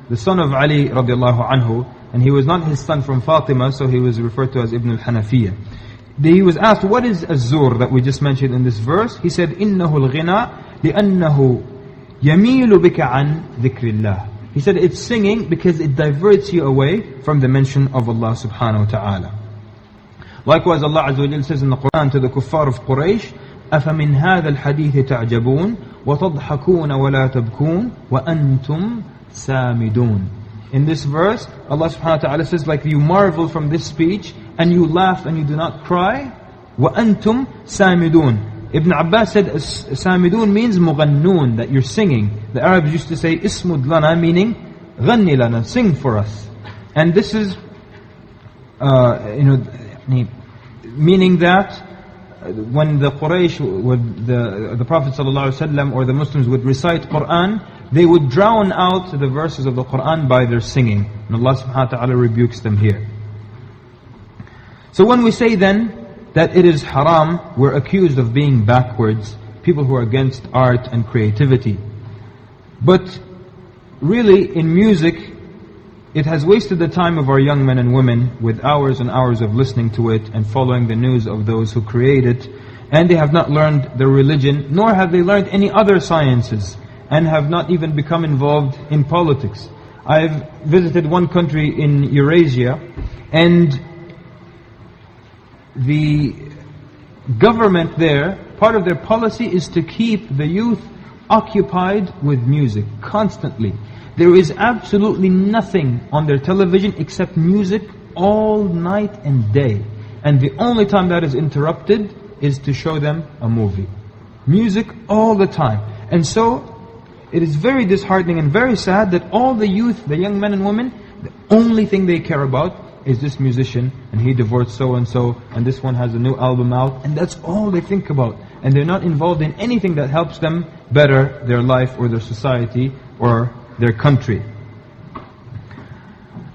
The son of Ali radiallahu anhu, and he was not his son from Fatima, so he was referred to as Ibn al-Hanafiyyah. He was asked, what is az-zur that we just mentioned in this verse? He said, إِنَّهُ الْغِنَى لِأَنَّهُ يَمِيلُ بِكَ عَنْ ذِكْرِ اللَّهِ. He said it's singing because it diverts you away from the mention of Allah subhanahu wa ta'ala. Likewise, Allah Azza wa Jalla says in the Quran to the kuffar of Quraysh, أَفَمِنْ هَذَا الْحَدِيثِ تَعْجَبُونَ وَتَضْحَكُونَ وَلَا تَبْكُونَ وَأَنْتُمْ سَامِدُونَ. In this verse, Allah subhanahu wa ta'ala says, like you marvel from this speech, and you laugh and you do not cry, وَأَنْتُمْ سَامِدُونَ. Ibn Abbas said, Samidun means mughannun, that you're singing. The Arabs used to say, Ismud lana, meaning, ghanni lana, sing for us. And this is, meaning that when the Quraysh, the Prophet ﷺ or the Muslims would recite Quran, they would drown out the verses of the Quran by their singing. And Allah subhanahu wa ta'ala rebukes them here. So when we say then, that it is haram, we're accused of being backwards, people who are against art and creativity. But really, in music, it has wasted the time of our young men and women with hours and hours of listening to it and following the news of those who create it, and they have not learned their religion, nor have they learned any other sciences, and have not even become involved in politics. I've visited one country in Eurasia, and the government there, part of their policy is to keep the youth occupied with music constantly. There is absolutely nothing on their television except music all night and day. And the only time that is interrupted is to show them a movie. Music all the time. And so, it is very disheartening and very sad that all the youth, the young men and women, the only thing they care about is this musician, and he divorced so-and-so, and this one has a new album out, and that's all they think about. And they're not involved in anything that helps them better their life or their society or their country.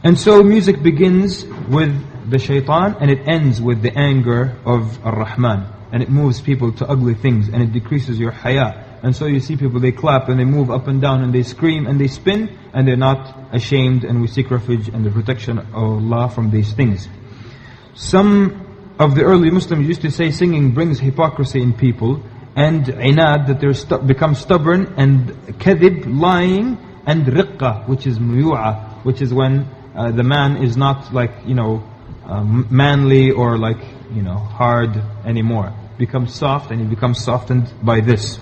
And so music begins with the shaitan, and it ends with the anger of Ar-Rahman. And it moves people to ugly things, and it decreases your haya. And so you see people, they clap and they move up and down and they scream and they spin, and they're not ashamed, and we seek refuge and the protection of Allah from these things. Some of the early Muslims used to say singing brings hypocrisy in people, and inad, that they become stubborn, and kadhib, lying, and riqqa, which is muyu'a, which is when the man is not like, manly or like, hard anymore. Becomes soft, and he becomes softened by this.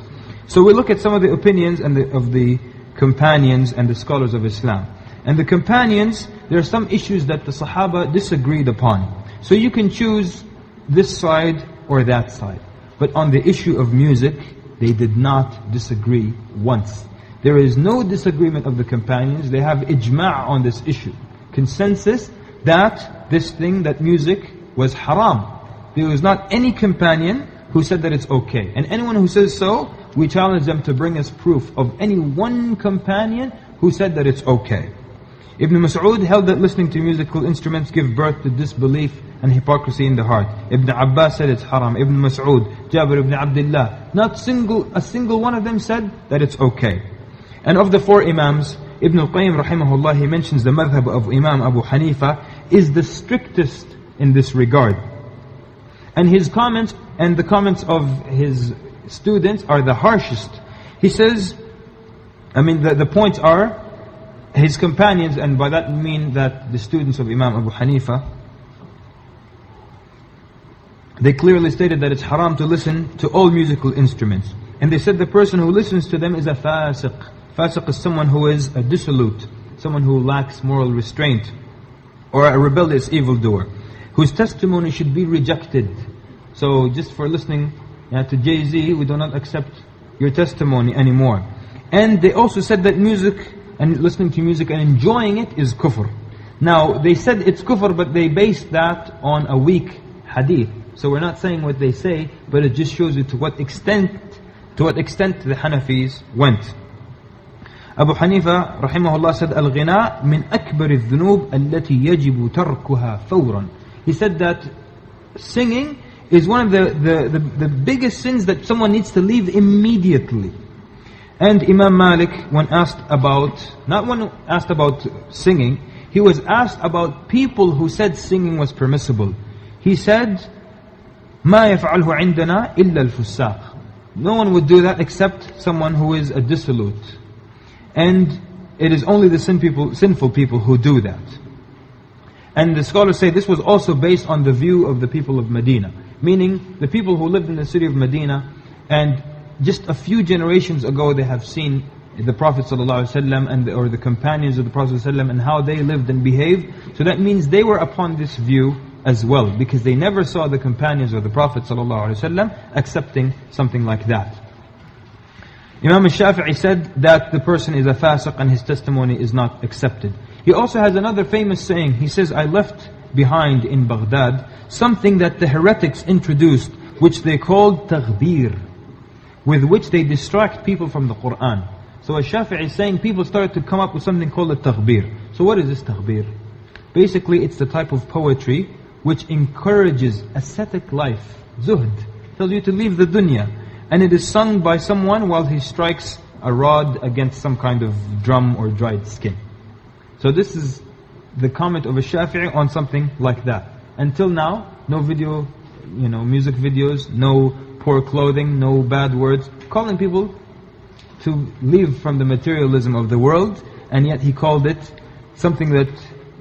So we look at some of the opinions of the companions and the scholars of Islam. And the companions, there are some issues that the Sahaba disagreed upon. So you can choose this side or that side. But on the issue of music, they did not disagree once. There is no disagreement of the companions. They have ijma' on this issue. Consensus that this thing, that music, was haram. There was not any companion who said that it's okay. And anyone who says so, we challenge them to bring us proof of any one companion who said that it's okay. Ibn Mas'ud held that listening to musical instruments give birth to disbelief and hypocrisy in the heart. Ibn Abbas said it's haram. Ibn Mas'ud, Jabir ibn Abdullah, not a single one of them said that it's okay. And of the four Imams, Ibn al-Qayyim rahimahullah, he mentions the madhab of Imam Abu Hanifa is the strictest in this regard. And his comments and the comments of his students are the harshest. He says, the points are, his companions, and by that we mean that the students of Imam Abu Hanifa, they clearly stated that it's haram to listen to all musical instruments. And they said the person who listens to them is a fasiq. Fasiq is someone who is a dissolute, someone who lacks moral restraint, or a rebellious evildoer, whose testimony should be rejected. So just for listening to Jay-Z, we do not accept your testimony anymore. And they also said that music and listening to music and enjoying it is kufr. Now, they said it's kufr, but they based that on a weak hadith. So we're not saying what they say, but it just shows you to what extent the Hanafis went. Abu Hanifa rahimahullah said, "Al-ghina min akbar al-dhunub allati yajibu tarkuha fawran." He said that singing is one of the biggest sins that someone needs to leave immediately. And Imam Malik, when asked about singing, he was asked about people who said singing was permissible. He said, "Ma yaf'alhu 'indana illa al-fussaq." No one would do that except someone who is a dissolute. And it is only the sinful people who do that. And the scholars say this was also based on the view of the people of Medina. Meaning, the people who lived in the city of Medina, and just a few generations ago they have seen the Prophet ﷺ or the companions of the Prophet ﷺ and how they lived and behaved. So that means they were upon this view as well, because they never saw the companions of the Prophet ﷺ accepting something like that. Imam al-Shafi'i said that the person is a fasiq and his testimony is not accepted. He also has another famous saying. He says, I left behind in Baghdad something that the heretics introduced, which they called taghbir, with which they distract people from the Qur'an. So al-Shafi'i is saying people started to come up with something called a taghbir. So what is this taghbir? Basically it's the type of poetry which encourages ascetic life, zuhd, tells you to leave the dunya. And it is sung by someone while he strikes a rod against some kind of drum or dried skin. So this is the comment of a Shafi'i on something like that. Until now, no video, music videos, no poor clothing, no bad words, calling people to leave from the materialism of the world, and yet he called it something that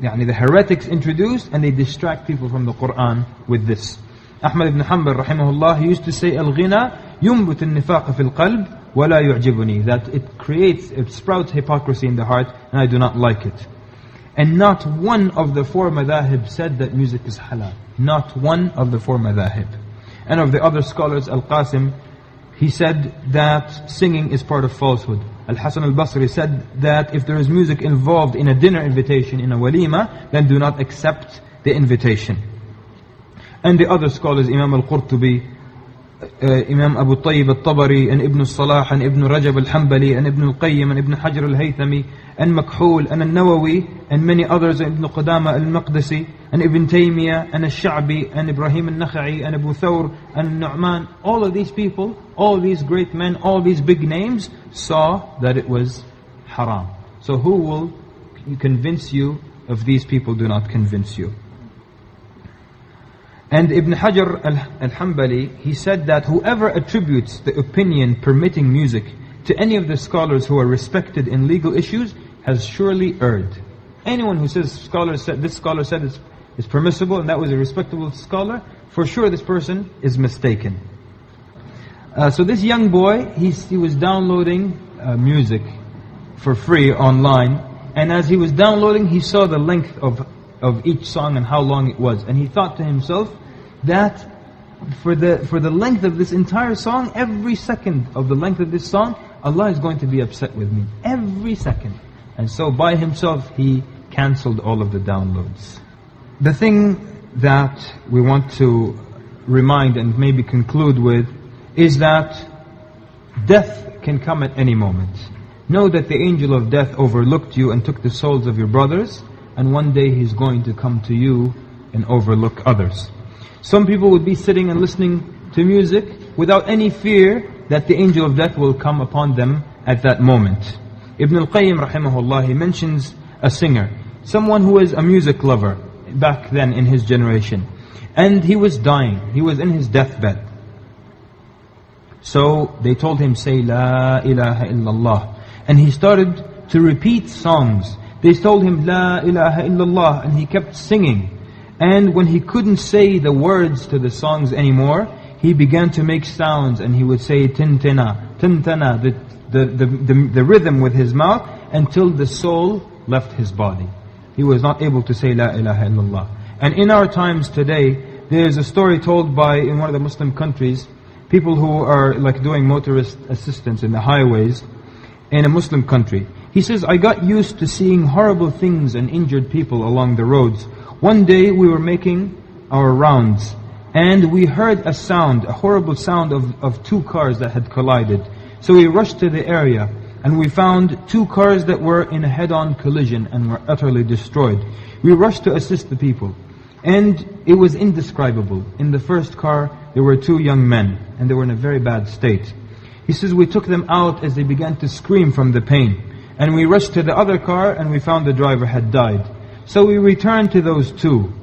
the heretics introduced, and they distract people from the Qur'an with this. Ahmad ibn Hanbal rahimahullah, he used to say, Al-ghina yumbut al-nifaq fil qalb wa la yu'jibuni, that it sprouts hypocrisy in the heart, and I do not like it. And not one of the four madahib said that music is halal. Not one of the four madahib. And of the other scholars, Al-Qasim, he said that singing is part of falsehood. Al-Hasan al-Basri said that if there is music involved in a dinner invitation, in a walima, then do not accept the invitation. And the other scholars, Imam al-Qurtubi, Imam Abu Tayyib al-Tabari, and Ibn al-Salah, and Ibn Rajab al-Hanbali, and Ibn al-Qayyim, and Ibn Hajar al-Haythami, and Makhul, and al-Nawawi, and many others, Ibn Qudama al-Maqdisi, and Ibn Taymiyyah, and al-Sha'bi, and Ibrahim al-Nakha'i, and Abu Thawr, and Nu'man. All of these people, all these great men, all these big names, saw that it was haram. So who will convince you if these people do not convince you? And Ibn Hajar al-Hanbali, he said that whoever attributes the opinion permitting music to any of the scholars who are respected in legal issues has surely erred. Anyone who says this scholar said it's permissible and that was a respectable scholar, for sure this person is mistaken. So this young boy, he was downloading music for free online, and as he was downloading, he saw the length of each song and how long it was, and he thought to himself that for the length of this entire song, every second of the length of this song, Allah is going to be upset with me, every second. And so by himself he cancelled all of the downloads. The thing that we want to remind and maybe conclude with is that death can come at any moment. Know that the angel of death overlooked you and took the souls of your brothers, and one day he's going to come to you and overlook others. Some people would be sitting and listening to music without any fear that the angel of death will come upon them at that moment. Ibn al-Qayyim rahimahullah, he mentions a singer, someone who was a music lover back then in his generation, and he was dying, he was in his deathbed. So they told him, say La ilaha illallah, and he started to repeat songs. They told him La ilaha illallah, and he kept singing. And when he couldn't say the words to the songs anymore, he began to make sounds, and he would say tintana, tintana, the rhythm with his mouth, until the soul left his body. He was not able to say La ilaha illallah. And in our times today, there is a story told by, in one of the Muslim countries, people who are like doing motorist assistance in the highways in a Muslim country. He says, I got used to seeing horrible things and injured people along the roads. One day we were making our rounds, and we heard a sound, a horrible sound of two cars that had collided. So we rushed to the area, and we found two cars that were in a head-on collision and were utterly destroyed. We rushed to assist the people, and it was indescribable. In the first car, there were two young men, and they were in a very bad state. He says, we took them out as they began to scream from the pain. And we rushed to the other car, and we found the driver had died. So we returned to those two,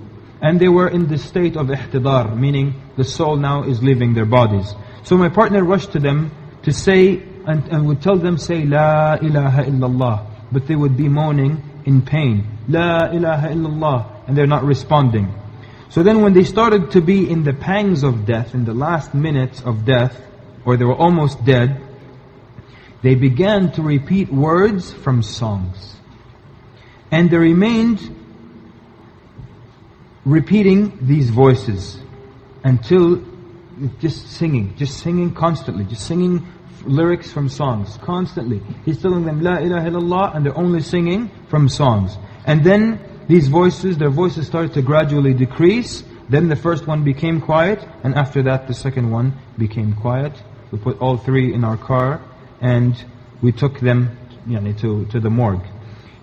and they were in the state of ihtidar, meaning the soul now is leaving their bodies. So my partner rushed to them to say, and would tell them, say, La ilaha illallah. But they would be moaning in pain. La ilaha illallah. And they're not responding. So then when they started to be in the pangs of death, in the last minutes of death, or they were almost dead, they began to repeat words from songs. And they remained repeating these voices until just singing constantly, just singing lyrics from songs constantly. He's telling them La ilaha illallah, and they're only singing from songs. And then these voices, their voices started to gradually decrease. Then the first one became quiet, and after that the second one became quiet. We put all three in our car and we took them to the morgue.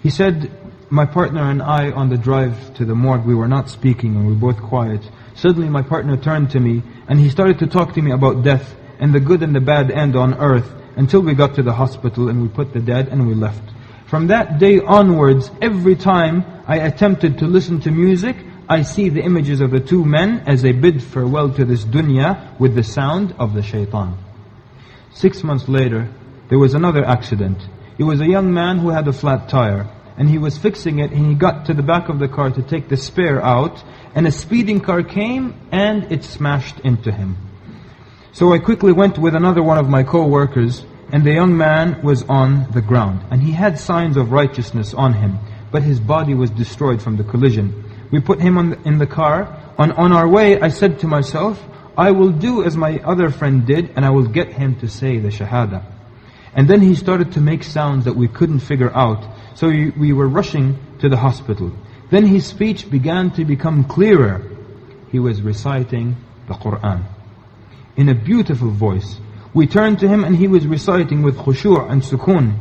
He said, my partner and I on the drive to the morgue, we were not speaking and we were both quiet. Suddenly my partner turned to me and he started to talk to me about death and the good and the bad end on earth, until we got to the hospital and we put the dead and we left. From that day onwards, every time I attempted to listen to music, I see the images of the two men as they bid farewell to this dunya with the sound of the shaitan. 6 months later, there was another accident. It was a young man who had a flat tire, and he was fixing it, and he got to the back of the car to take the spare out, and a speeding car came and it smashed into him. So I quickly went with another one of my co-workers, and the young man was on the ground, and he had signs of righteousness on him, but his body was destroyed from the collision. We put him in the car. On our way, I said to myself, I will do as my other friend did, and I will get him to say the shahada. And then he started to make sounds that we couldn't figure out. So we were rushing to the hospital. Then his speech began to become clearer. He was reciting the Quran in a beautiful voice. We turned to him and he was reciting with khushu' and sukoon.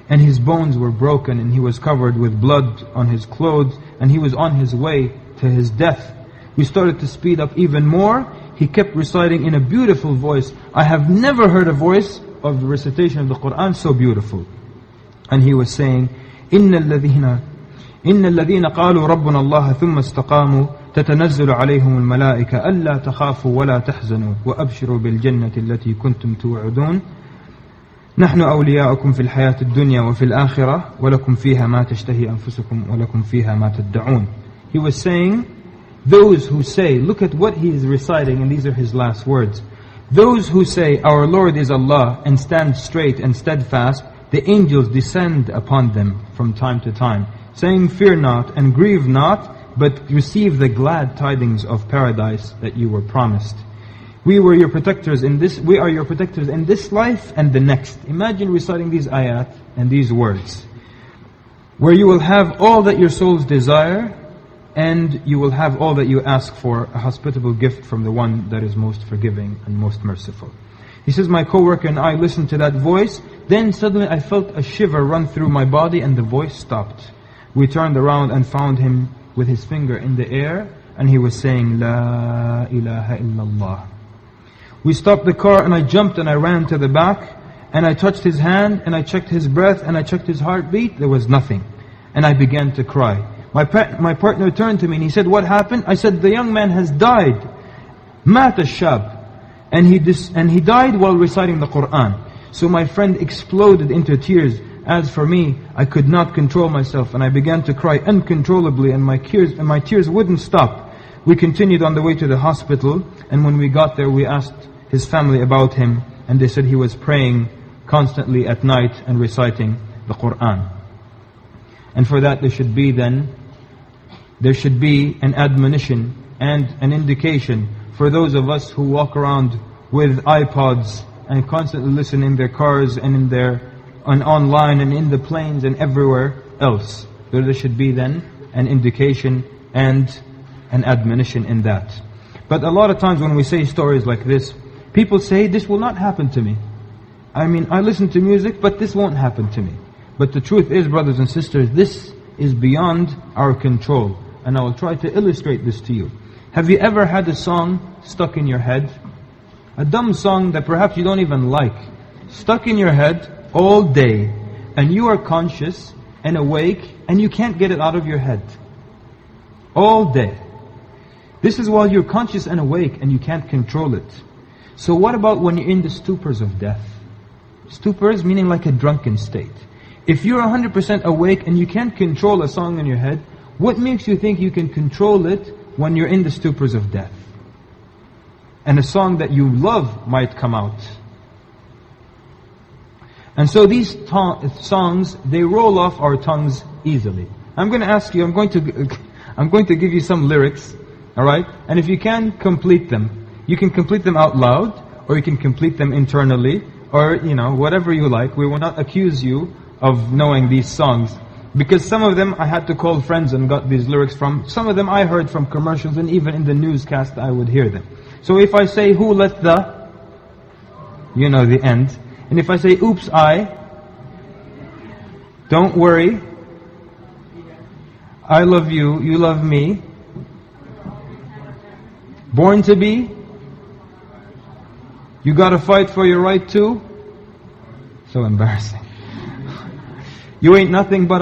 And his bones were broken and he was covered with blood on his clothes, and he was on his way to his death. We started to speed up even more. He kept reciting in a beautiful voice. I have never heard a voice of the recitation of the Quran so beautiful. And he was saying, إِنَّ الَّذِينَ قَالُوا رَبُّنَا اللَّهَ ثُمَّ اسْتَقَامُوا تتنزل عليهم الملائكة ألا تخافوا ولا تحزنوا وأبشروا بالجنة التي كنتم توعدون نحن أولياؤكم في الحياة الدنيا وفي الآخرة ولكم فيها ما تشتهي أنفسكم ولكم فيها ما تدعون. He was saying, those who say, look at what he is reciting, and these are his last words. Those who say, our Lord is Allah, and stand straight and steadfast, the angels descend upon them from time to time, saying, fear not and grieve not, but receive the glad tidings of paradise that you were promised. We are your protectors in this life and the next. Imagine reciting these ayat and these words, where you will have all that your souls desire, and you will have all that you ask for, a hospitable gift from the one that is most forgiving and most merciful. He says, my co-worker and I listened to that voice, then suddenly I felt a shiver run through my body and the voice stopped. We turned around and found him with his finger in the air, and he was saying, La ilaha illallah. We stopped the car and I jumped and I ran to the back, and I touched his hand and I checked his breath and I checked his heartbeat. There was nothing. And I began to cry. My partner turned to me and he said, what happened? I said, the young man has died. Mat al-shab. And he died while reciting the Quran. So my friend exploded into tears. As for me, I could not control myself and I began to cry uncontrollably, and my tears wouldn't stop. We continued on the way to the hospital, and when we got there we asked his family about him, and they said he was praying constantly at night and reciting the Quran. And for that there should be an admonition and an indication for those of us who walk around with iPods and constantly listen in their cars and online and in the planes and everywhere else. There should be then an indication and an admonition in that. But a lot of times when we say stories like this, people say, this will not happen to me. I mean, I listen to music, but this won't happen to me. But the truth is, brothers and sisters, this is beyond our control. And I will try to illustrate this to you. Have you ever had a song stuck in your head? A dumb song that perhaps you don't even like, stuck in your head all day, and you are conscious and awake and you can't get it out of your head all day. This is while you're conscious and awake and you can't control it. So what about when you're in the stupors of death? Stupors meaning like a drunken state. If you're 100% awake and you can't control a song in your head, what makes you think you can control it when you're in the stupors of death? And a song that you love might come out. And so these songs, they roll off our tongues easily. I'm going to ask you, I'm going to give you some lyrics, alright? And if you can complete them, you can complete them out loud, or you can complete them internally, or, whatever you like. We will not accuse you of knowing these songs. Because some of them I had to call friends and got these lyrics from. Some of them I heard from commercials, and even in the newscast I would hear them. So if I say, who let the, you know the end. And if I say, oops, don't worry, I love you, you love me, born to be, you gotta fight for your right to, so embarrassing. You ain't nothing but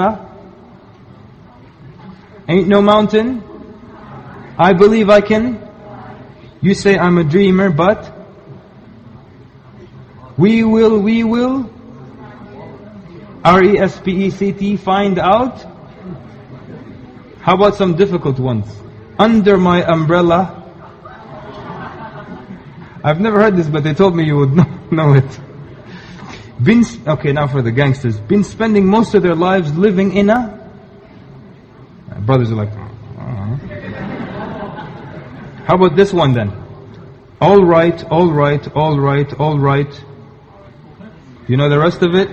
ain't no mountain, I believe I can, you say I'm a dreamer, but we will, R-E-S-P-E-C-T, find out. How about some difficult ones? Under my umbrella. I've never heard this, but they told me you would know it. Okay, now for the gangsters. Been spending most of their lives living in a... Brothers are like... How about this one then? All right, all right, all right, all right. You know the rest of it?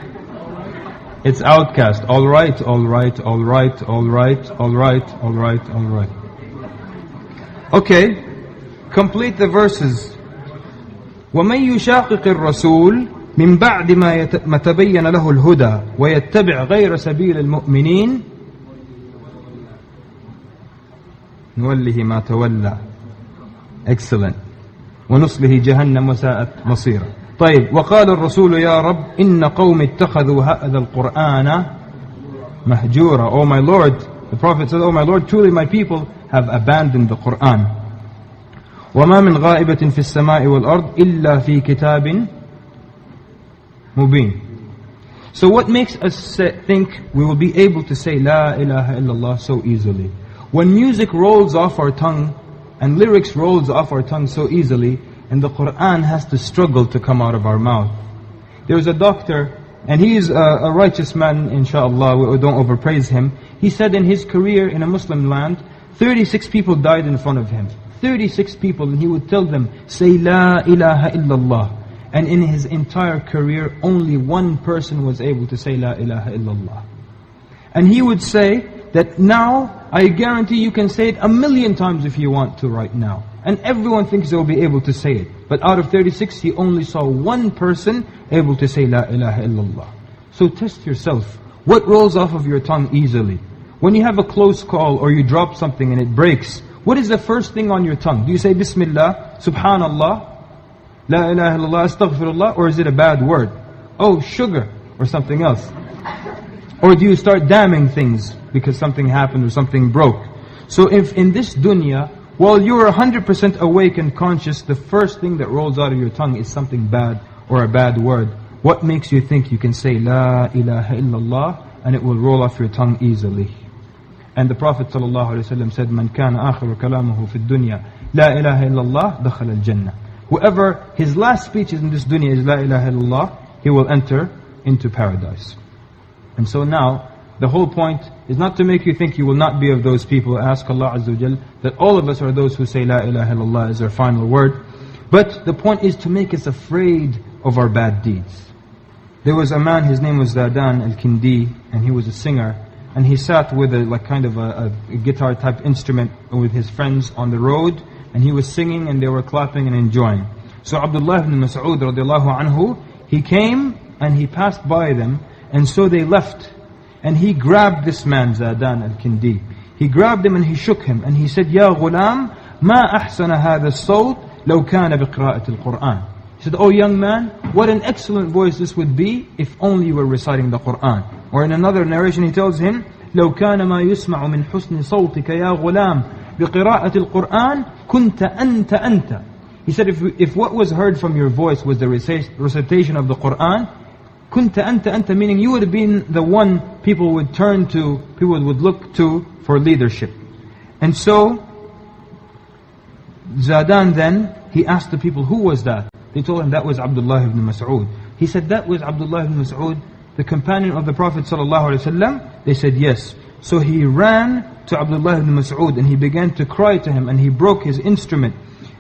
It's Outcast. All right, all right, all right, all right, all right, all right, all right. Okay, complete the verses. وَمَنْ يُشَاقِقِ الرَّسُولِ مِنْ بَعْدِ مَا تَبَيَّنَ لَهُ الْهُدَى وَيَتَّبِعْ غَيْرَ سَبِيلِ الْمُؤْمِنِينَ نُوَلِّهِ مَا تَوَلَّى. Excellent. وَنُصْلِهِ جَهَنَّمَ وَسَاءَتْ مَصِيرًا. طيب وقال الرسول يا رب إن قوم اتخذوا هذا القرآن مهجورا. Oh my Lord, the Prophet said, oh my Lord, truly my people have abandoned the Quran. وما من غائبة في السماء والأرض إلا في كتاب مبين. So what makes us think we will be able to say La ilaha illallah so easily? When music rolls off our tongue and lyrics rolls off our tongue so easily, and the Quran has to struggle to come out of our mouth. There's a doctor, and he is a righteous man, inshallah, we don't overpraise him. He said in his career in a Muslim land, 36 people died in front of him. 36 people, and he would tell them, say La ilaha illallah. And in his entire career, only one person was able to say La ilaha illallah. And he would say that now, I guarantee you can say it 1,000,000 times if you want to right now. And everyone thinks they will be able to say it. But out of 36, he only saw one person able to say La ilaha illallah. So test yourself. What rolls off of your tongue easily? When you have a close call or you drop something and it breaks, what is the first thing on your tongue? Do you say Bismillah, Subhanallah, La ilaha illallah, Astaghfirullah, or is it a bad word? Oh, sugar, or something else. Or do you start damning things because something happened or something broke? So if in this dunya, while you're 100% awake and conscious, the first thing that rolls out of your tongue is something bad or a bad word, what makes you think you can say La ilaha illallah and it will roll off your tongue easily? And the Prophet ﷺ said, Man kana akhiru kalamuhu fi dunya La ilaha illallah dakhala al-jannah. Whoever his last speech in this dunya is La ilaha illallah, he will enter into paradise. And so now, the whole point is not to make you think you will not be of those people. Ask Allah Azza wa Jal that all of us are those who say La ilaha illallah as our final word. But the point is to make us afraid of our bad deeds. There was a man, his name was Zadan al-Kindi, and he was a singer. And he sat with a guitar type instrument with his friends on the road. And he was singing and they were clapping and enjoying. So Abdullah ibn Mas'ud radiallahu anhu, he came and he passed by them. And so they left. And he grabbed this man, Zadan al-Kindi. He grabbed him and he shook him. And he said, Ya ghulam, ma ahsana hadha as-sawt law kana biqira'ati al-Qur'an. He said, oh young man, what an excellent voice this would be if only you were reciting the Qur'an. Or in another narration he tells him, لو كان ما يسمع من حسن صوتك يا غلام بقراءة القرآن كنت أنت. He He said, if what was heard from your voice was the recitation of the Qur'an, كنت أنت, meaning you would have been the one people would turn to, people would look to for leadership. And so, Zadan then, he asked the people, who was that? They told him that was Abdullah ibn Mas'ud. He said, that was Abdullah ibn Mas'ud, the companion of the Prophet ﷺ? They said, yes. So he ran to Abdullah ibn Mas'ud and he began to cry to him and he broke his instrument.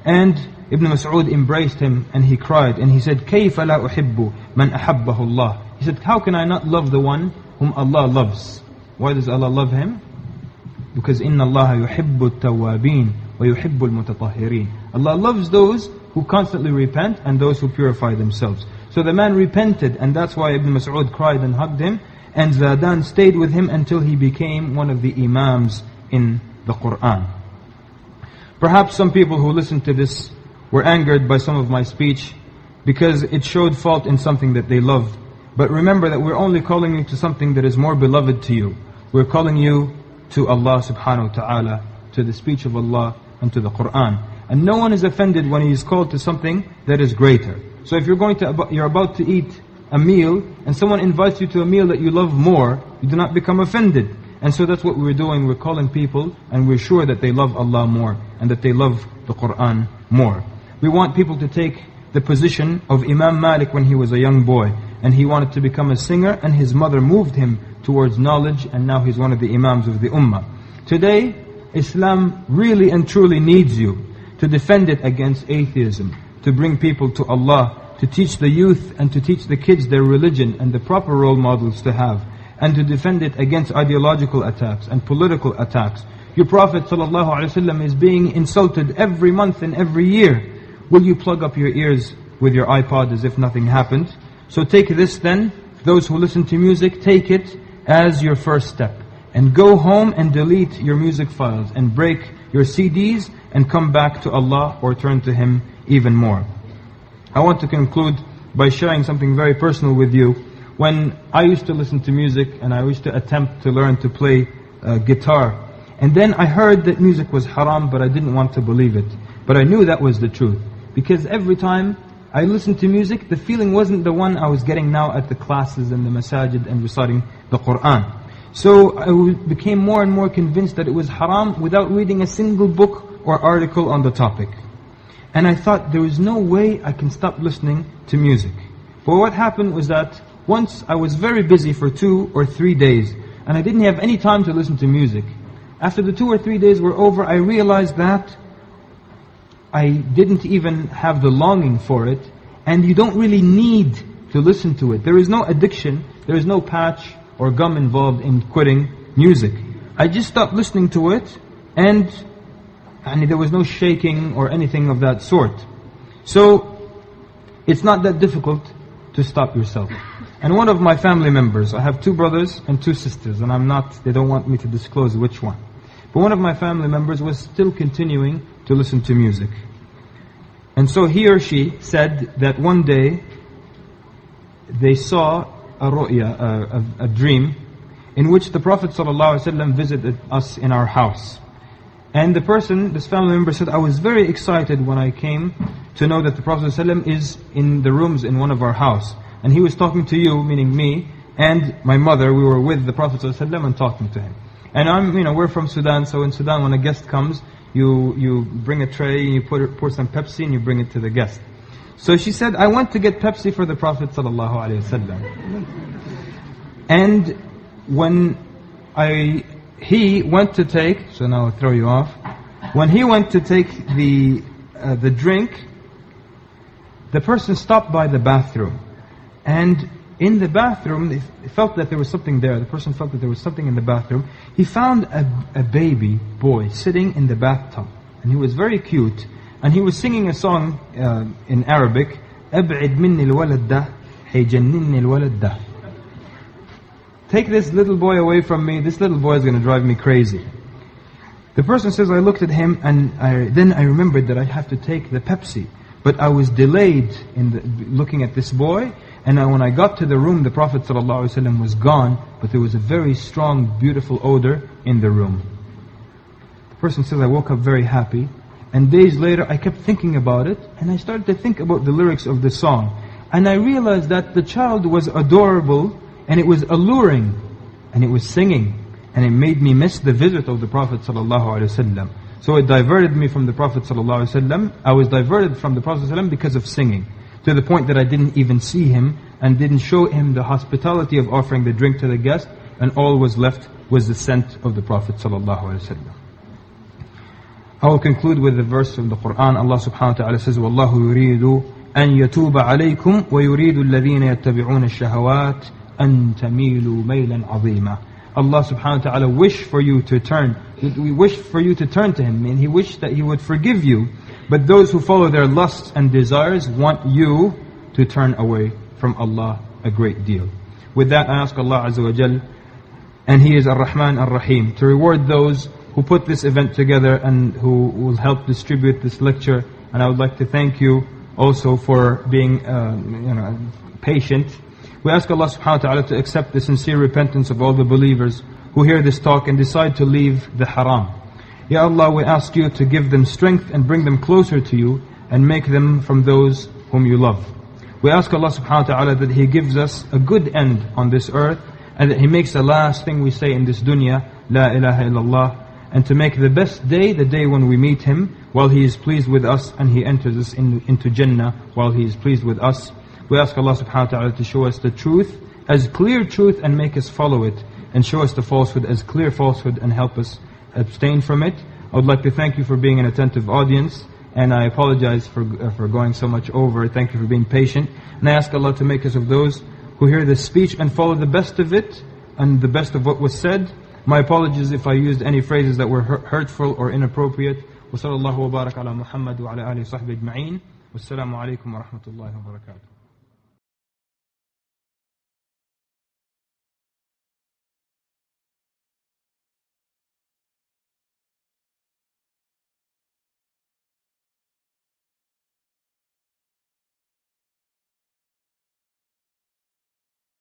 And Ibn Mas'ud embraced him and he cried and he said, كَيْفَ لَا أُحِبُّ مَنْ أَحَبَّهُ اللَّهِ. He said, how can I not love the one whom Allah loves? Why does Allah love him? Because إِنَّ اللَّهَ يُحِبُّ التَّوَّابِينَ وَيُحِبُّ الْمُتَطَهِّرِينَ. Allah loves those who constantly repent and those who purify themselves. So the man repented and that's why Ibn Mas'ud cried and hugged him. And Zadan stayed with him until he became one of the imams in the Qur'an. Perhaps some people who listened to this were angered by some of my speech because it showed fault in something that they loved. But remember that we're only calling you to something that is more beloved to you. We're calling you to Allah subhanahu wa ta'ala, to the speech of Allah and to the Qur'an. And no one is offended when he is called to something that is greater. So if you're about to eat a meal and someone invites you to a meal that you love more, you do not become offended. And so that's what we're doing. We're calling people and we're sure that they love Allah more and that they love the Qur'an more. We want people to take the position of Imam Malik when he was a young boy and he wanted to become a singer and his mother moved him towards knowledge and now he's one of the Imams of the Ummah. Today, Islam really and truly needs you to defend it against atheism, to bring people to Allah, to teach the youth and to teach the kids their religion and the proper role models to have, and to defend it against ideological attacks and political attacks. Your Prophet ﷺ is being insulted every month and every year. Will you plug up your ears with your iPod as if nothing happened? So take this then, those who listen to music, take it as your first step. And go home and delete your music files and break your CDs and come back to Allah or turn to Him even more. I want to conclude by sharing something very personal with you. When I used to listen to music and I used to attempt to learn to play guitar, and then I heard that music was haram, but I didn't want to believe it. But I knew that was the truth. Because every time I listened to music, the feeling wasn't the one I was getting now at the classes and the masajid and reciting the Qur'an. So I became more and more convinced that it was haram without reading a single book or article on the topic. And I thought there was no way I can stop listening to music. But what happened was that once I was very busy for 2 or 3 days and I didn't have any time to listen to music. After the 2 or 3 days were over, I realized that I didn't even have the longing for it, and you don't really need to listen to it. There is no addiction, there is no patch or gum involved in quitting music. I just stopped listening to it, and there was no shaking or anything of that sort. So, it's not that difficult to stop yourself. And one of my family members, I have 2 brothers and 2 sisters, and they don't want me to disclose which one. But one of my family members was still continuing to listen to music. And so he or she said that one day they saw a ru'ya, a dream, in which the Prophet ﷺ visited us in our house. And the person, this family member said, I was very excited when I came to know that the Prophet ﷺ is in the rooms in one of our house. And he was talking to you, meaning me, and my mother. We were with the Prophet ﷺ and talking to him. And we're from Sudan, so in Sudan when a guest comes, you bring a tray and you pour some Pepsi and you bring it to the guest. So she said, I went to get Pepsi for the Prophet ﷺ. And when he went to take, so now I'll throw you off. When he went to take the drink, the person stopped by the bathroom. And in the bathroom, they felt that there was something there. The person felt that there was something in the bathroom. He found a baby boy sitting in the bathtub. And he was very cute. And he was singing a song in Arabic. أَبْعِدْ مِنِّي الْوَلَدْ دَهْ حَيْجَنِّنِّي الْوَلَدْ دَهْ. Take this little boy away from me. This little boy is going to drive me crazy. The person says, I looked at him and then I remembered that I have to take the Pepsi. But I was delayed in looking at this boy. And when I got to the room, the Prophet ﷺ was gone, but there was a very strong, beautiful odor in the room. The person says, I woke up very happy, And days later, I kept thinking about it, and I started to think about the lyrics of the song. And I realized that the child was adorable, and it was alluring, and it was singing, and it made me miss the visit of the Prophet ﷺ. So it diverted me from the Prophet ﷺ. I was diverted from the Prophet ﷺ because of singing, to the point that I didn't even see him, and didn't show him the hospitality of offering the drink to the guest, and all was left was the scent of the Prophet ﷺ. I will conclude with the verse of the Quran. Allah subhanahu wa ta'ala says, وَاللَّهُ يُرِيدُ أَن يَتُوبَ عَلَيْكُمْ وَيُرِيدُ الَّذِينَ يَتَّبِعُونَ الشَّهَوَاتِ أَن تَمِيلُوا مَيْلًا عَظِيمًا. Allah subhanahu wa ta'ala wish for you to turn. We wish for you to turn to Him, and He wished that He would forgive you. But those who follow their lusts and desires want you to turn away from Allah a great deal. With that, I ask Allah Azza wa Jal, and He is Ar-Rahman Ar-Rahim, to reward those who put this event together and who will help distribute this lecture. And I would like to thank you also for being patient. We ask Allah subhanahu wa ta'ala to accept the sincere repentance of all the believers who hear this talk and decide to leave the haram. Ya Allah, we ask you to give them strength and bring them closer to you and make them from those whom you love. We ask Allah subhanahu wa ta'ala that He gives us a good end on this earth, and that He makes the last thing we say in this dunya, La ilaha illallah, and to make the best day the day when we meet Him, while He is pleased with us, and He enters us into Jannah while He is pleased with us. We ask Allah subhanahu wa ta'ala to show us the truth as clear truth and make us follow it, and show us the falsehood as clear falsehood and help us abstain from it. I would like to thank you for being an attentive audience, and I apologize for going so much over. Thank you for being patient, and I ask Allah to make us of those who hear this speech and follow the best of it and the best of what was said. My apologies if I used any phrases that were hurtful or inappropriate. وصلى الله وبارك على محمد وعلى آله وصحبه أجمعين. والسلام عليكم ورحمة الله وبركاته.